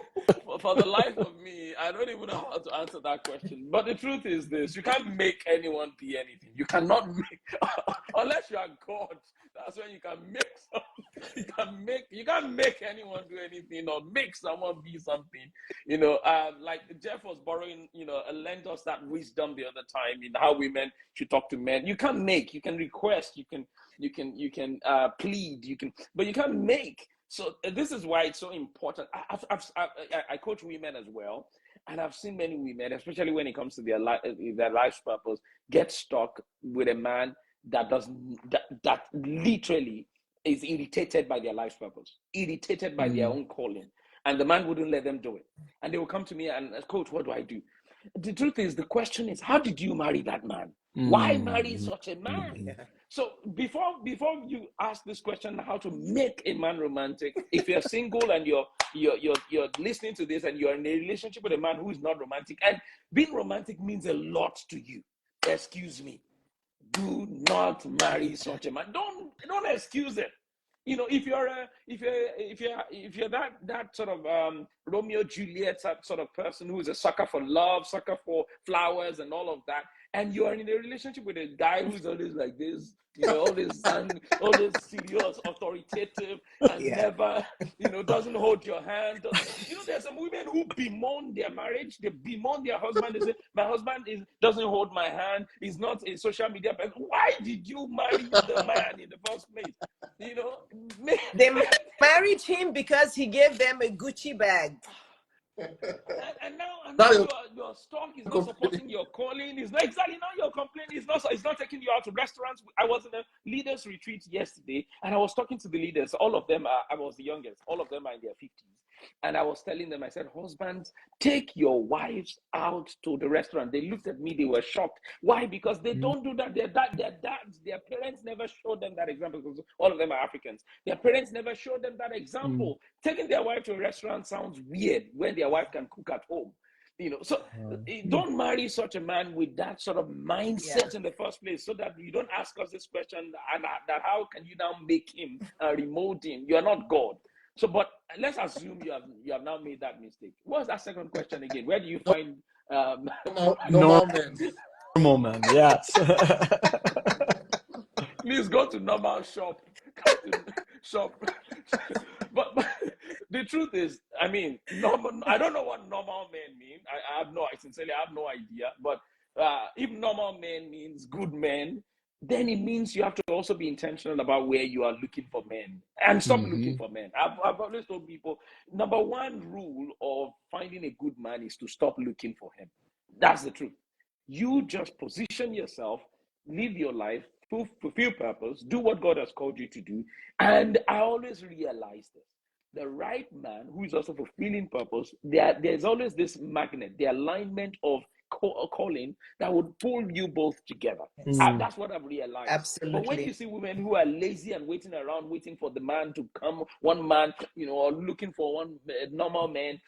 for the life of me, I don't even know how to answer that question. But the truth is this: you can't make anyone be anything. You cannot make, unless you are God. That's when you can make something. You can't make anyone do anything or make someone be something. Like Jeff was borrowing, lent us that wisdom the other time in how women should talk to men. You can't make. You can request. You can plead. But you can't make. So this is why it's so important. I coach women as well, And I've seen many women, especially when it comes to their life's purpose, get stuck with a man that that literally is irritated by their life's purpose, irritated by their own calling, and the man wouldn't let them do it. And they will come to me and, coach, what do I do? The truth is, the question is, how did you marry that man? Why marry such a man? Yeah. So before you ask this question, how to make a man romantic, if you're single and you're listening to this and you're in a relationship with a man who is not romantic, and being romantic means a lot to you, excuse me, do not marry such a man. Don't excuse it. You know, if you're that sort of Romeo Juliet sort of person who is a sucker for love, sucker for flowers and all of that, and you are in a relationship with a guy who's always like this, you know, always serious, authoritative, and never, you know, doesn't hold your hand. You know, there's some women who bemoan their marriage, they bemoan their husband. They say, my husband doesn't hold my hand, he's not a social media person. Why did you marry the man in the first place? You know, they married him because he gave them a Gucci bag. And now your stock is not supporting your calling. It's not exactly now you're complaining. It's not taking you out to restaurants. I was in a leaders retreat yesterday, and I was talking to the leaders. All of them I was the youngest. All of them are in their 50s. And I was telling them, I said, husbands, take your wives out to the restaurant. They looked at me, they were shocked. Why? Because they don't do that. Their dads, their parents never showed them that example, because all of them are Africans. Their parents never showed them that example. Taking their wife to a restaurant sounds weird when their wife can cook at home. You know, so don't marry such a man with that sort of mindset in the first place, so that you don't ask us this question, and that how can you now make him remote him? You are not God. So, but let's assume you have now made that mistake. What's that second question again? Where do you find normal men? Normal men, yes. Please go to normal shop. But the truth is, I mean, I don't know what normal men mean. I have no idea. But if normal men means good men, then it means you have to also be intentional about where you are looking for men, and stop looking for men. I've always told people, number one rule of finding a good man is to stop looking for him. That's the truth. You just position yourself, live your life, fulfill purpose, do what God has called you to do. And I always realize this. The right man who is also fulfilling purpose, there's always this magnet, the alignment of calling that would pull you both together. That's what I've realized. Absolutely. But when you see women who are lazy and waiting around, waiting for the man to come, one man, you know, or looking for one normal man,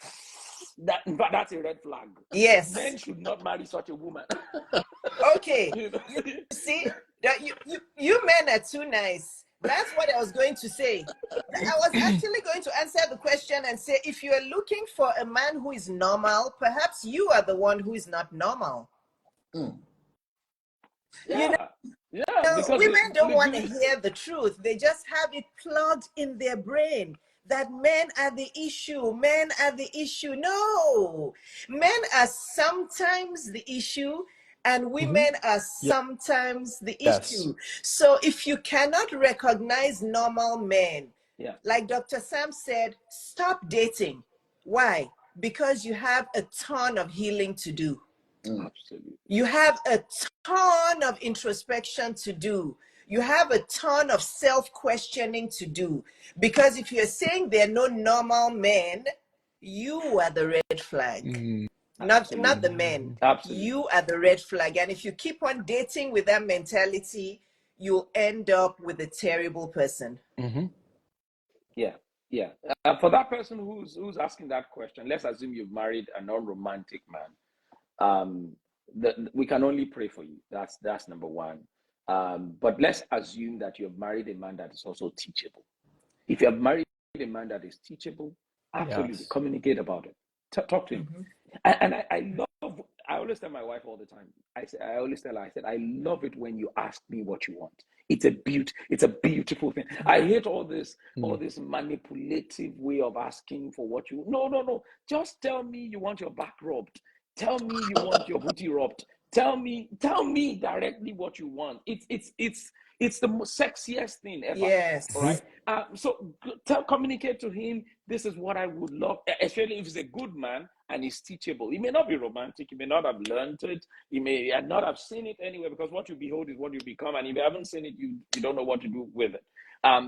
that's a red flag. Yes. Men should not marry such a woman. Okay. You see, that you men are too nice. That's what I was going to say. I was actually going to answer the question and say, if you are looking for a man who is normal, perhaps you are the one who is not normal. Yeah. Because women don't want to hear the truth. They just have it plugged in their brain that men are the issue. Men are the issue. No, men are sometimes the issue, and women are sometimes the issue. So if you cannot recognize normal men, like Dr. Sam said, stop dating. Why? Because you have a ton of healing to do. Absolutely. You have a ton of introspection to do. You have a ton of self-questioning to do. Because if you're saying there are no normal men, you are the red flag. Not the men. Absolutely. You are the red flag. And if you keep on dating with that mentality, you'll end up with a terrible person. Yeah. For that person who's asking that question, let's assume you've married a non-romantic man. We can only pray for you. That's number one. But let's assume that you have married a man that is also teachable. If you have married a man that is teachable, absolutely communicate about it. Talk to him. And I always tell my wife all the time. I always tell her, I said, I love it when you ask me what you want. It's a beautiful thing. I hate all this manipulative way of asking for what you. No. Just tell me you want your back rubbed. Tell me you want your booty rubbed. Tell me directly what you want. It's It's the most sexiest thing ever. Yes. All right. So communicate to him, this is what I would love, especially if he's a good man and he's teachable. He may not be romantic, he may not have learned it, he may not have seen it anywhere, because what you behold is what you become. And if you haven't seen it, you don't know what to do with it.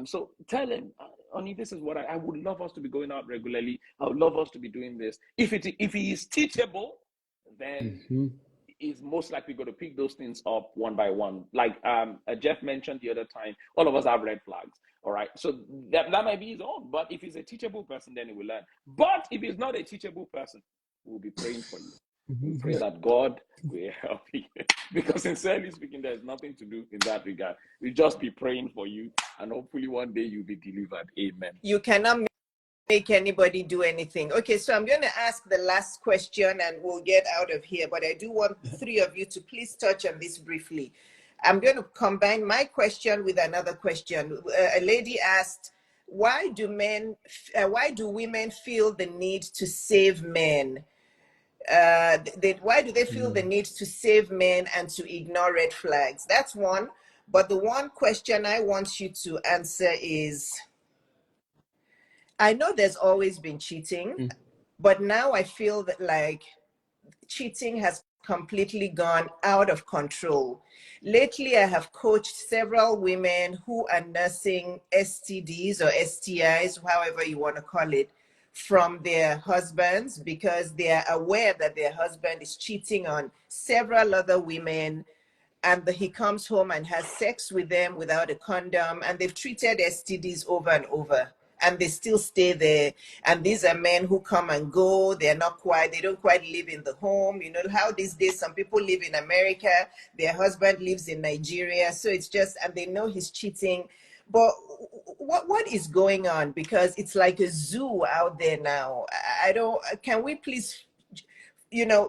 So tell him, honey, this is what I would love us to be going out regularly. I would love us to be doing this. If he is teachable, then is most likely going to pick those things up one by one. Like Jeff mentioned the other time, all of us have red flags. All right. So that might be his own. But if he's a teachable person, then he will learn. But if he's not a teachable person, we'll be praying for you. We pray that God will help you. Because sincerely speaking, there's nothing to do in that regard. We'll just be praying for you, and hopefully one day you'll be delivered. Amen. You cannot make anybody do anything. Okay, so I'm going to ask the last question and we'll get out of here. But I do want three of you to please touch on this briefly. I'm going to combine my question with another question. A lady asked, why do women feel the need to save men? Why do they feel the need to save men and to ignore red flags? That's one. But the one question I want you to answer is, I know there's always been cheating, but now I feel that like cheating has completely gone out of control. Lately, I have coached several women who are nursing STDs or STIs, however you want to call it, from their husbands because they are aware that their husband is cheating on several other women, and he comes home and has sex with them without a condom, and they've treated STDs over and over, and they still stay there. And these are men who come and go. They don't quite live in the home. You know how these days some people live in America, their husband lives in Nigeria. So it's just, and they know he's cheating. But what is going on? Because it's like a zoo out there now. Can we please,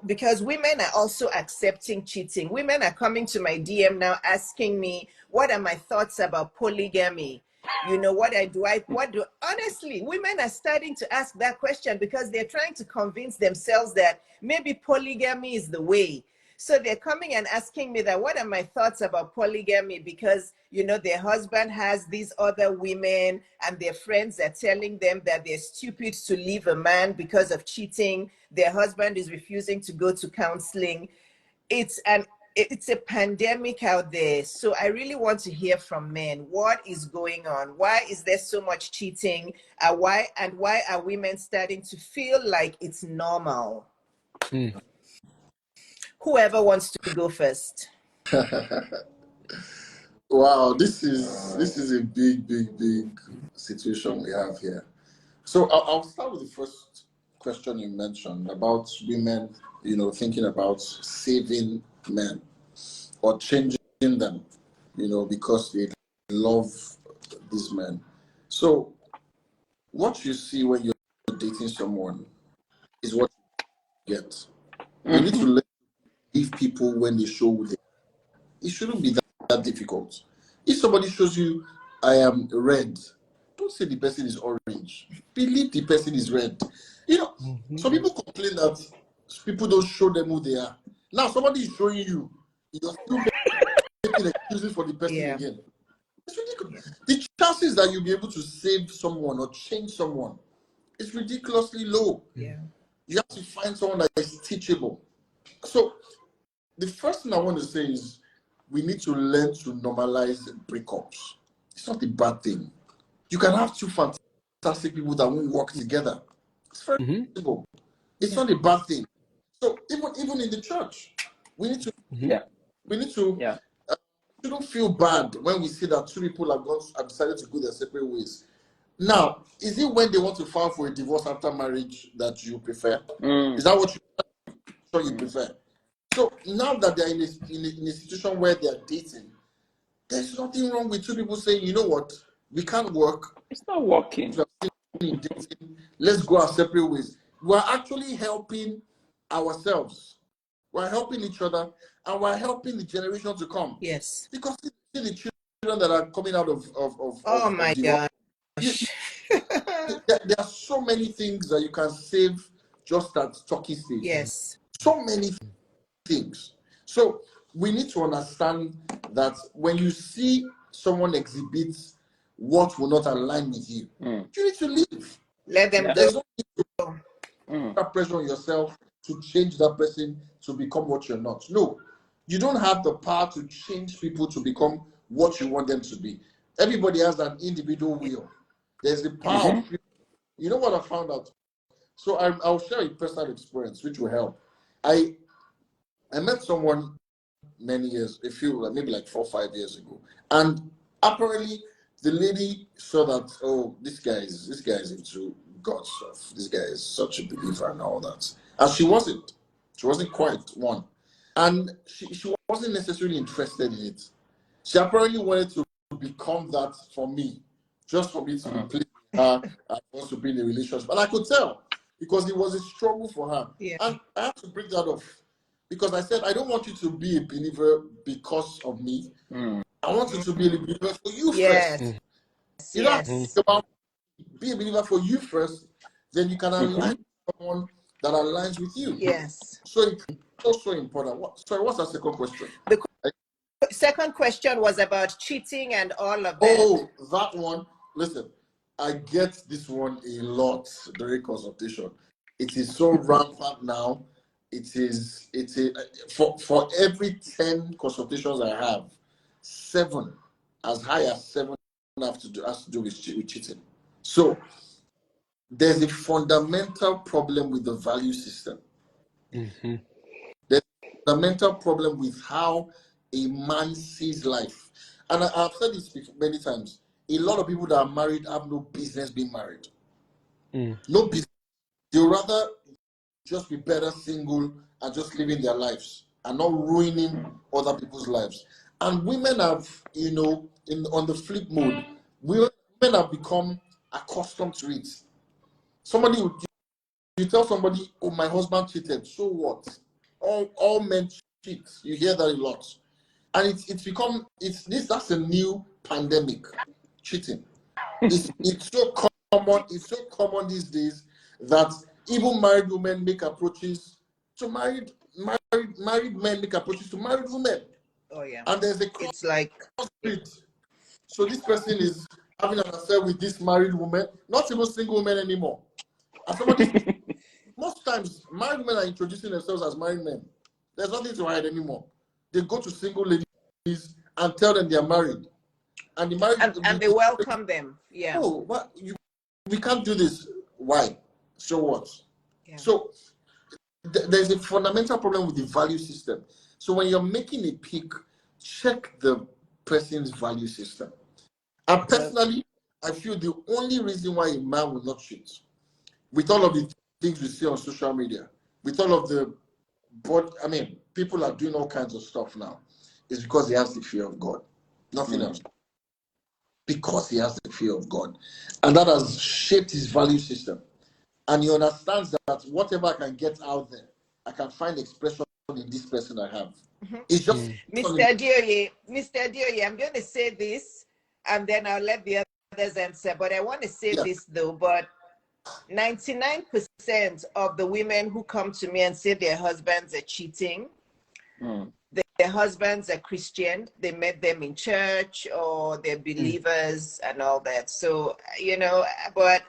because women are also accepting cheating. Women are coming to my DM now asking me, what are my thoughts about polygamy? Honestly, women are starting to ask that question because they're trying to convince themselves that maybe polygamy is the way. So they're coming and asking me that, what are my thoughts about polygamy? Because, their husband has these other women and their friends are telling them that they're stupid to leave a man because of cheating. Their husband is refusing to go to counseling. It's a pandemic out there. So I really want to hear from men. What is going on? Why is there so much cheating? Why are women starting to feel like it's normal? Whoever wants to go first. Wow, this is a big situation we have here. So I'll start with the first question you mentioned about women, thinking about saving men or changing them, because they love these men. So what you see when you're dating someone is what you get. You need to leave people when they show who they are. It shouldn't be that difficult. If somebody shows you, I am red, don't say the person is orange. Believe the person is red. Some people complain that people don't show them who they are. Now somebody is showing you, you're still making excuses for the person again. It's ridiculous. The chances that you'll be able to save someone or change someone is ridiculously low. Yeah. You have to find someone that is teachable. So the first thing I want to say is we need to learn to normalize breakups. It's not a bad thing. You can have two fantastic people that won't work together. It's very simple. It's not a bad thing. So even in the church, we need to shouldn't feel bad when we see that two people have decided to go their separate ways. Now, is it when they want to file for a divorce after marriage that you prefer? Is that what you prefer? So now that they're in a situation where they're dating, there's nothing wrong with two people saying, you know what, we can't work. It's not working. Let's go our separate ways. We're actually helping ourselves. We're helping each other, and we're helping the generation to come. Yes. Because see the children that are coming out of my divorce. gosh. There are so many things that you can save just at talking stage. Yes. So many things. So we need to understand that when you see someone exhibits what will not align with you, you need to leave. Let them go. There's no need to put pressure on yourself to change that person to become what you're not. No, you don't have the power to change people to become what you want them to be. Everybody has an individual will. There's the power of people. You know what I found out? So I'll share a personal experience which will help. I met someone many years, maybe like 4 or 5 years ago, and apparently the lady saw that, oh, this guy is into God stuff. This guy is such a believer and all that. And she wasn't quite one, and she wasn't necessarily interested in it. She apparently wanted to become that for me, just for me to be pleased with her and want to be in a relationship. And I could tell because it was a struggle for her. Yeah. And I had to break that off because I said, I don't want you to be a believer because of me. I want you to be a believer for you first. You don't have to think about be a believer for you first, then you can align with someone that aligns with you. Yes. So it's also important. What's the second question? The second question was about cheating and all of that. Oh, that one. Listen, I get this one a lot during consultation. It is so rampant now. For every 10 consultations I have, 7, as high as 7 has to do with cheating. So there's a fundamental problem with the value system. There's a fundamental problem with how a man sees life. And I've said this many times. A lot of people that are married have no business being married. No business. They rather just be better single and just living their lives and not ruining other people's lives. And women have, on the flip mode, women have become accustomed to it. You tell somebody, oh, my husband cheated, so what? All men cheat. You hear that a lot. And that's a new pandemic, cheating. It's so common these days that even married women make approaches to married men make approaches to married women. Oh yeah. And there's it's like so this person is having an affair with this married woman, not even single women anymore. And most times married women are introducing themselves as married men. There's nothing to hide anymore. They go to single ladies and tell them they are married. And they welcome them. Yeah. Oh, we can't do this. Why? So what? Yeah. So there's a fundamental problem with the value system. So when you're making a pick, check the person's value system. And personally, I feel the only reason why a man will not cheat, with all of the things we see on social media, with all of people are doing all kinds of stuff now, is because he has the fear of God. Nothing else. Because he has the fear of God. And that has shaped his value system. And he understands that whatever I can get out there, I can find expression in this person I have. It's just Mr. Dioye, I'm going to say this, and then I'll let the others answer. But I want to say this though. But 99% of the women who come to me and say their husbands are cheating, their husbands are Christian. They met them in church or they're believers and all that. So, but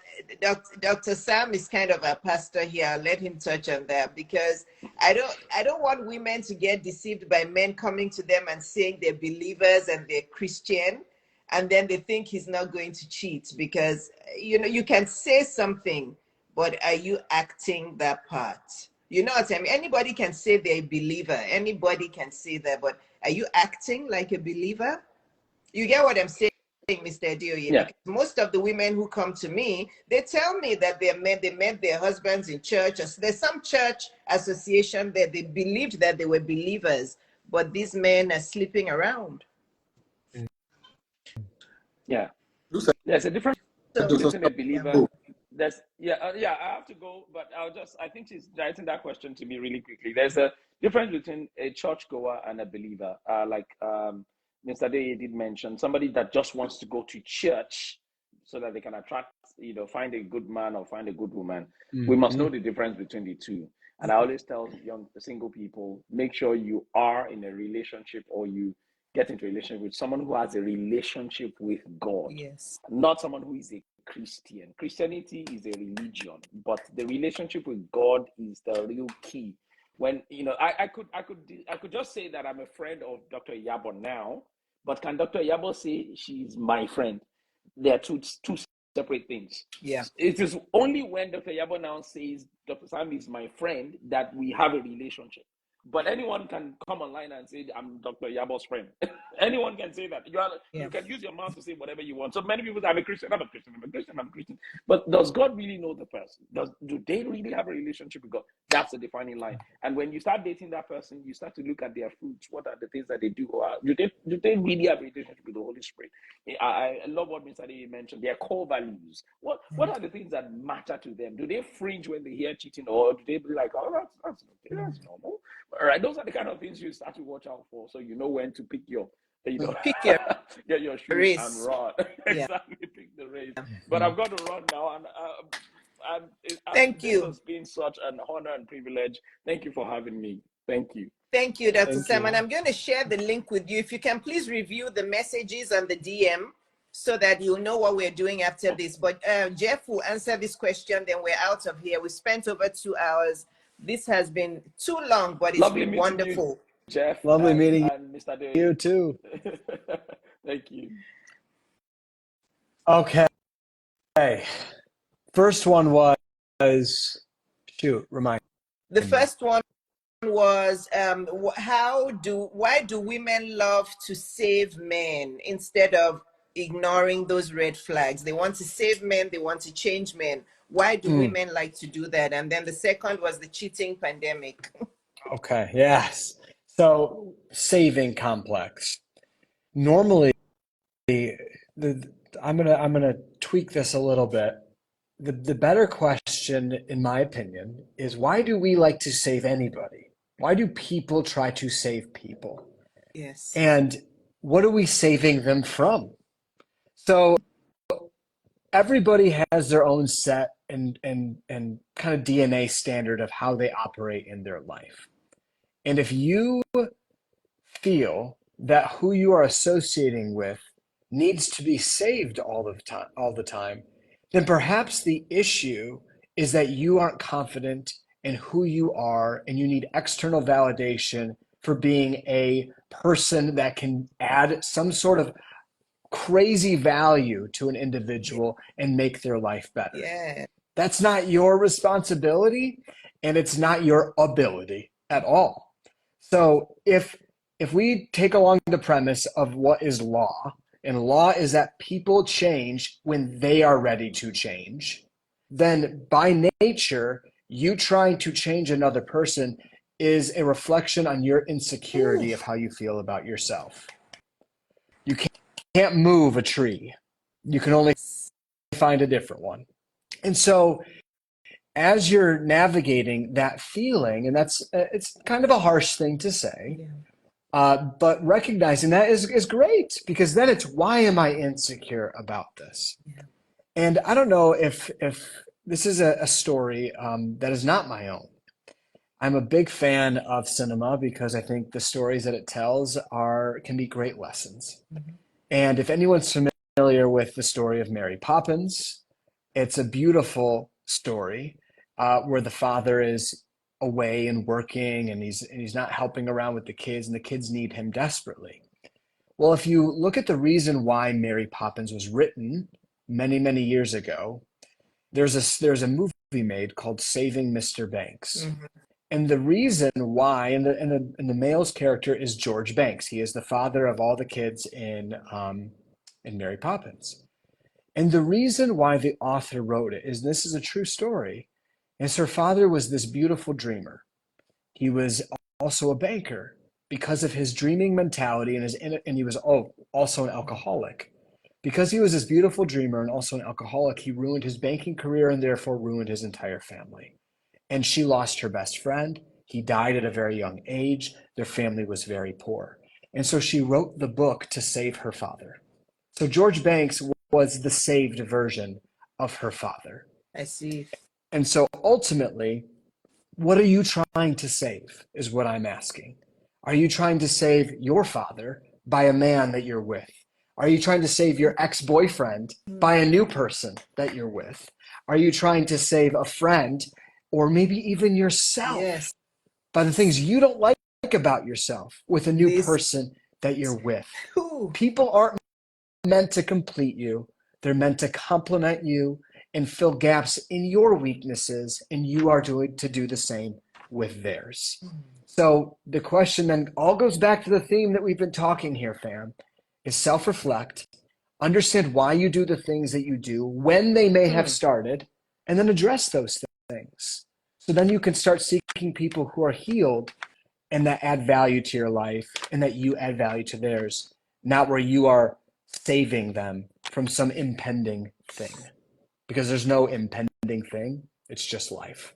Dr. Sam is kind of a pastor here. I'll let him touch on that because I don't want women to get deceived by men coming to them and saying they're believers and they're Christian. And then they think he's not going to cheat because, you can say something, but are you acting that part? You know what I mean? Anybody can say they're a believer. Anybody can say that, but are you acting like a believer? You get what I'm saying, Mr. Dioye? Yeah. Because most of the women who come to me, they tell me that they met their husbands in church. There's some church association that they believed that they were believers, but these men are sleeping around. Yeah. There's a difference between a believer. I have to go, but I think she's writing that question to me really quickly. There's a difference between a churchgoer and a believer. Like Mr. Day did mention, somebody that just wants to go to church so that they can find a good man or find a good woman. We must know the difference between the two. And I always tell young single people, make sure you are in a relationship or you get into a relationship with someone who has a relationship with God, Yes. not someone who is a Christian. Christianity is a religion, but the relationship with God is the real key. When I could just say that I'm a friend of Dr. Iyabo now, but can Dr. Iyabo say she's my friend? They are two separate things. Yeah. It is only when Dr. Iyabo now says Dr. Sam is my friend that we have a relationship. But anyone can come online and say, I'm Dr. Yabo's friend. Anyone can say that. You can use your mouth to say whatever you want. So many people say, I'm a Christian, I'm a Christian, I'm a Christian, I'm a Christian. But does God really know the person? Do they really have a relationship with God? That's the defining line. And when you start dating that person, you start to look at their fruits. What are the things that they do? Do they really have a relationship with the Holy Spirit? I love what Mr. Ade mentioned, their core values. What are the things that matter to them? Do they fringe when they hear cheating, or do they be like, oh, that's okay, that's normal? All right, those are the kind of things you start to watch out for, so you know when to pick your, Pick your get your shoes race. and run. Yeah. Exactly, pick the race. But I've got to run now, and Thank this you. has been such an honor and privilege. Thank you for having me. Thank you. Thank you, Dr. Thank Sam. And you. I'm going to share the link with you. If you can please review the messages on the DM so that you'll know what we're doing after this. But Jeff will answer this question, then we're out of here. We spent over 2 hours. This has been too long, but it's Lovely been meeting wonderful. you, Jeff. Lovely meeting and Mr. Day. you too. Thank you. Okay. First one was, remind The me. first one was why do women love to save men instead of ignoring those red flags? They want to save men, they want to change men. Why do women like to do that? And then the second was the cheating pandemic. Okay, yes. So saving complex. Normally, I'm gonna tweak this a little bit. The better question, in my opinion, is why do we like to save anybody? Why do people try to save people? Yes. And what are we saving them from? So everybody has their own set and kind of DNA standard of how they operate in their life. And if you feel that who you are associating with needs to be saved all the time, then perhaps the issue is that you aren't confident in who you are and you need external validation for being a person that can add some sort of crazy value to an individual and make their life better. Yeah. That's not your responsibility, and it's not your ability at all. So if we take along the premise of what is law, and law is that people change when they are ready to change, then by nature, you trying to change another person is a reflection on your insecurity of how you feel about yourself. You can't move a tree. You can only find a different one. And so as you're navigating that feeling, and it's kind of a harsh thing to say, but recognizing that is great, because then it's, why am I insecure about this? And I don't know if this is a story that is not my own. I'm a big fan of cinema because I think the stories that it tells can be great lessons. And if anyone's familiar with the story of Mary Poppins, it's a beautiful story where the father is away and working, and he's not helping around with the kids, and the kids need him desperately. Well, if you look at the reason why Mary Poppins was written many, many years ago, there's a movie made called Saving Mr. Banks. And the reason why, and the male's character is George Banks. He is the father of all the kids in Mary Poppins. And the reason why the author wrote it is, this is a true story, is her father was this beautiful dreamer. He was also a banker because of his dreaming mentality, and he was also an alcoholic. Because he was this beautiful dreamer and also an alcoholic, he ruined his banking career and therefore ruined his entire family. And she lost her best friend. He died at a very young age. Their family was very poor. And so she wrote the book to save her father. So George Banks was the saved version of her father. I see. And so ultimately, what are you trying to save is what I'm asking. Are you trying to save your father, by a man that you're with? Are you trying to save your ex-boyfriend by a new person that you're with? Are you trying to save a friend or maybe even yourself by the things you don't like about yourself with a new person that you're with? People aren't meant to complete you. They're meant to complement you and fill gaps in your weaknesses, and you are to do the same with theirs. So the question then all goes back to the theme that we've been talking here, fam, is self-reflect, understand why you do the things that you do, when they may have started, and then address those things. So then you can start seeking people who are healed and that add value to your life and that you add value to theirs, not where you are saving them from some impending thing. Because there's no impending thing. It's just life.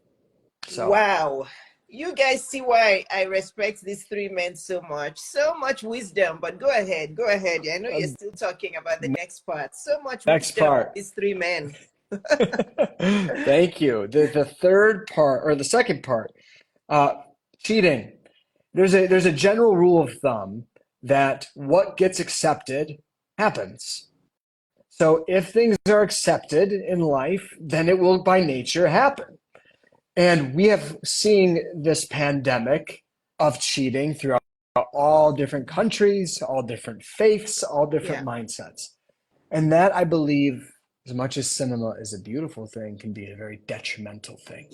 So wow. You guys see why I respect these three men so much. So much wisdom, but go ahead. Go ahead. I know you're still talking about the next part. So much wisdom, these three men. Thank you. The third part, or the second part, cheating. There's a general rule of thumb that what gets accepted happens. So if things are accepted in life, then it will by nature happen. And we have seen this pandemic of cheating throughout all different countries, all different faiths, all different mindsets. And that, I believe, as much as cinema is a beautiful thing, can be a very detrimental thing.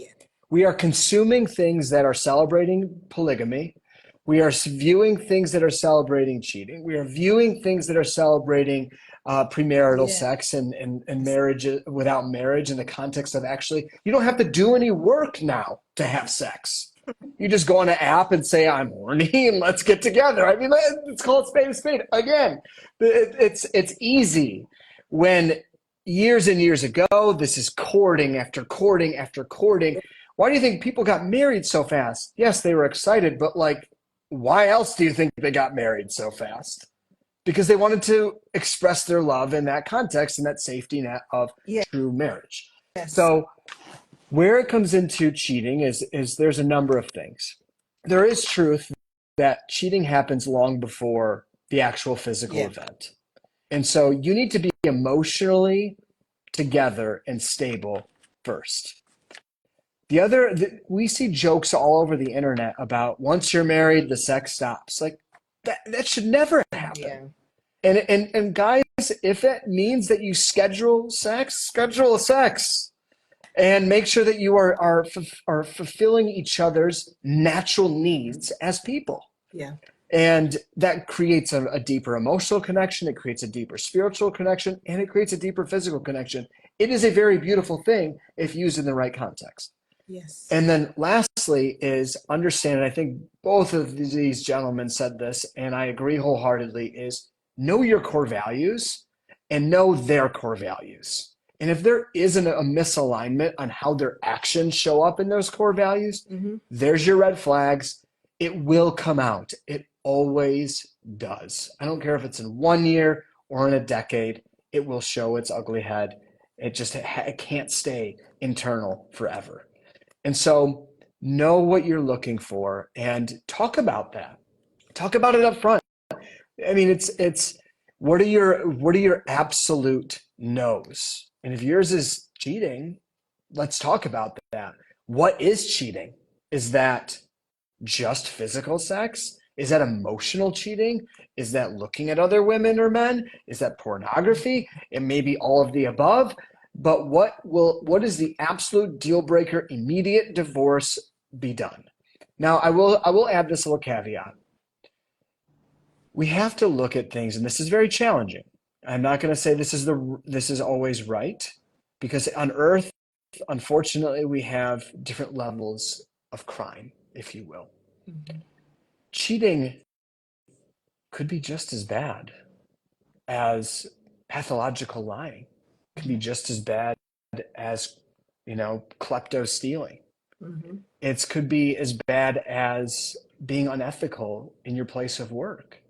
We are consuming things that are celebrating polygamy. We are viewing things that are celebrating cheating. We are viewing things that are celebrating premarital sex and marriage without marriage in the context of actually, you don't have to do any work now to have sex. You just go on an app and say, I'm horny and let's get together. I mean, let's call it spade a spade. Again, it's easy when years and years ago, this is courting after courting after courting. Why do you think people got married so fast? Yes, they were excited, but like, why else do you think they got married so fast? Because they wanted to express their love in that context and that safety net of true marriage. So where it comes into cheating is there's a number of things. There is truth that cheating happens long before the actual physical event. And so you need to be emotionally together and stable first. We see jokes all over the internet about once you're married, the sex stops. Like that should never happen. And guys, if it means that you schedule sex and make sure that you are fulfilling each other's natural needs as people. And that creates a deeper emotional connection. It creates a deeper spiritual connection, and it creates a deeper physical connection. It is a very beautiful thing if used in the right context. And then lastly is understand, and I think both of these gentlemen said this, and I agree wholeheartedly, is know your core values and know their core values. And if there isn't a misalignment on how their actions show up in those core values, there's your red flags. It will come out. It always does. I don't care if it's in 1 year or in a decade, it will show its ugly head. It can't stay internal forever. And so know what you're looking for and talk about that. Talk about it up front. I mean, it's what are your absolute no's? And if yours is cheating, let's talk about that. What is cheating? Is that just physical sex? Is that emotional cheating? Is that looking at other women or men? Is that pornography? It may be all of the above. But what is the absolute deal breaker? Immediate divorce, be done. Now, I will add this little caveat. We have to look at things, and this is very challenging. I'm not going to say this is always right, because on earth, unfortunately, we have different levels of crime, if you will. Cheating could be just as bad as pathological lying. It can be just as bad as, klepto stealing. It could be as bad as being unethical in your place of work.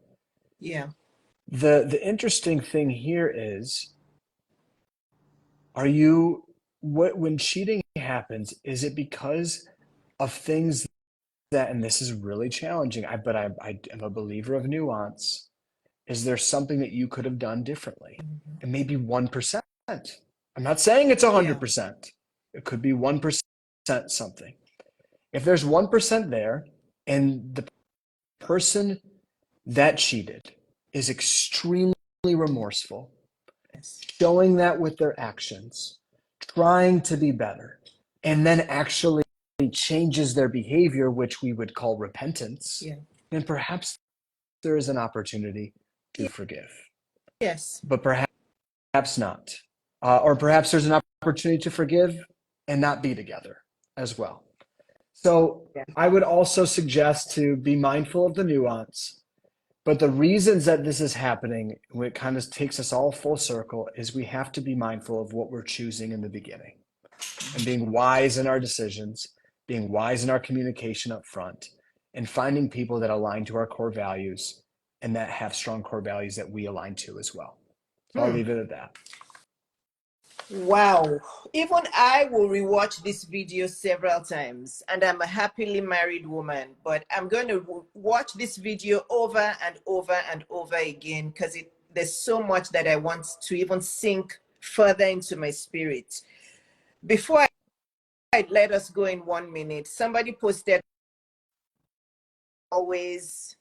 The interesting thing here is, when cheating happens, is it because of things that, and this is really challenging, but I am a believer of nuance. Is there something that you could have done differently? And maybe 1%. I'm not saying it's 100%. It could be 1% something. If there's 1% there and the person that cheated is extremely remorseful, showing that with their actions, trying to be better, and then actually changes their behavior, which we would call repentance, then perhaps there is an opportunity to forgive. Yes. But perhaps not. Or perhaps there's an opportunity to forgive and not be together as well. So I would also suggest to be mindful of the nuance. But the reasons that this is happening, when it kind of takes us all full circle, is we have to be mindful of what we're choosing in the beginning and being wise in our decisions, being wise in our communication up front, and finding people that align to our core values and that have strong core values that we align to as well. So I'll leave it at that. Wow. Even I will rewatch this video several times, and I'm a happily married woman, but I'm going to watch this video over and over and over again because there's so much that I want to even sink further into my spirit. Before I let us go in 1 minute, somebody posted always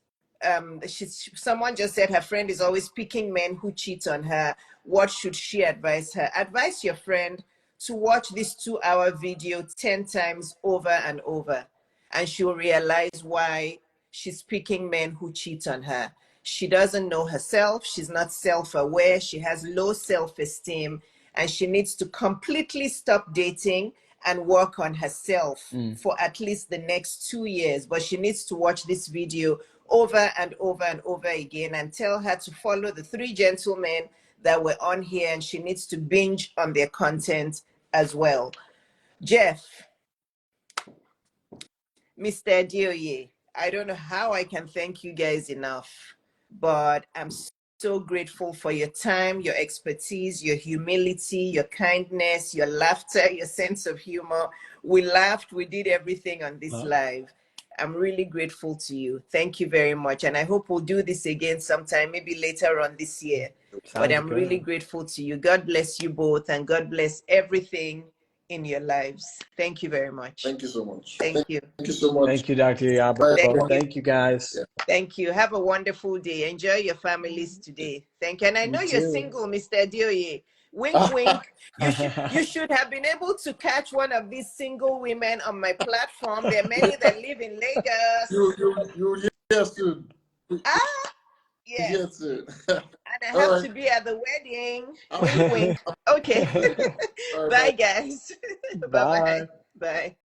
someone just said her friend is always picking men who cheat on her. What should she advise her? Advise your friend to watch this 2-hour video 10 times over and over, and she'll realize why she's picking men who cheat on her. She doesn't know herself. She's not self-aware. She has low self-esteem, and she needs to completely stop dating and work on herself for at least the next 2 years. But she needs to watch this video over and over and over again, and tell her to follow the 3 gentlemen that were on here, and she needs to binge on their content as well. Jeff, Mr. Dioye, I don't know how I can thank you guys enough, but I'm so grateful for your time, your expertise, your humility, your kindness, your laughter, your sense of humor. We laughed, we did everything on this live. I'm really grateful to you. Thank you very much. And I hope we'll do this again sometime, maybe later on this year. But I'm really grateful to you. God bless you both, and God bless everything in your lives. Thank you very much. Thank you so much. Thank you. Thank you so much. Thank you, Dr. Iyabo. Thank you, guys. Thank you. Have a wonderful day. Enjoy your families today. Thank you. And I know you're single, Mr. Dioye. Wink, wink. You should have been able to catch one of these single women on my platform. There are many that live in Lagos. You hear soon. Yes. Hear soon. And I have to be at the wedding. Wink, wink. Okay. Bye, guys. Bye-bye. Bye.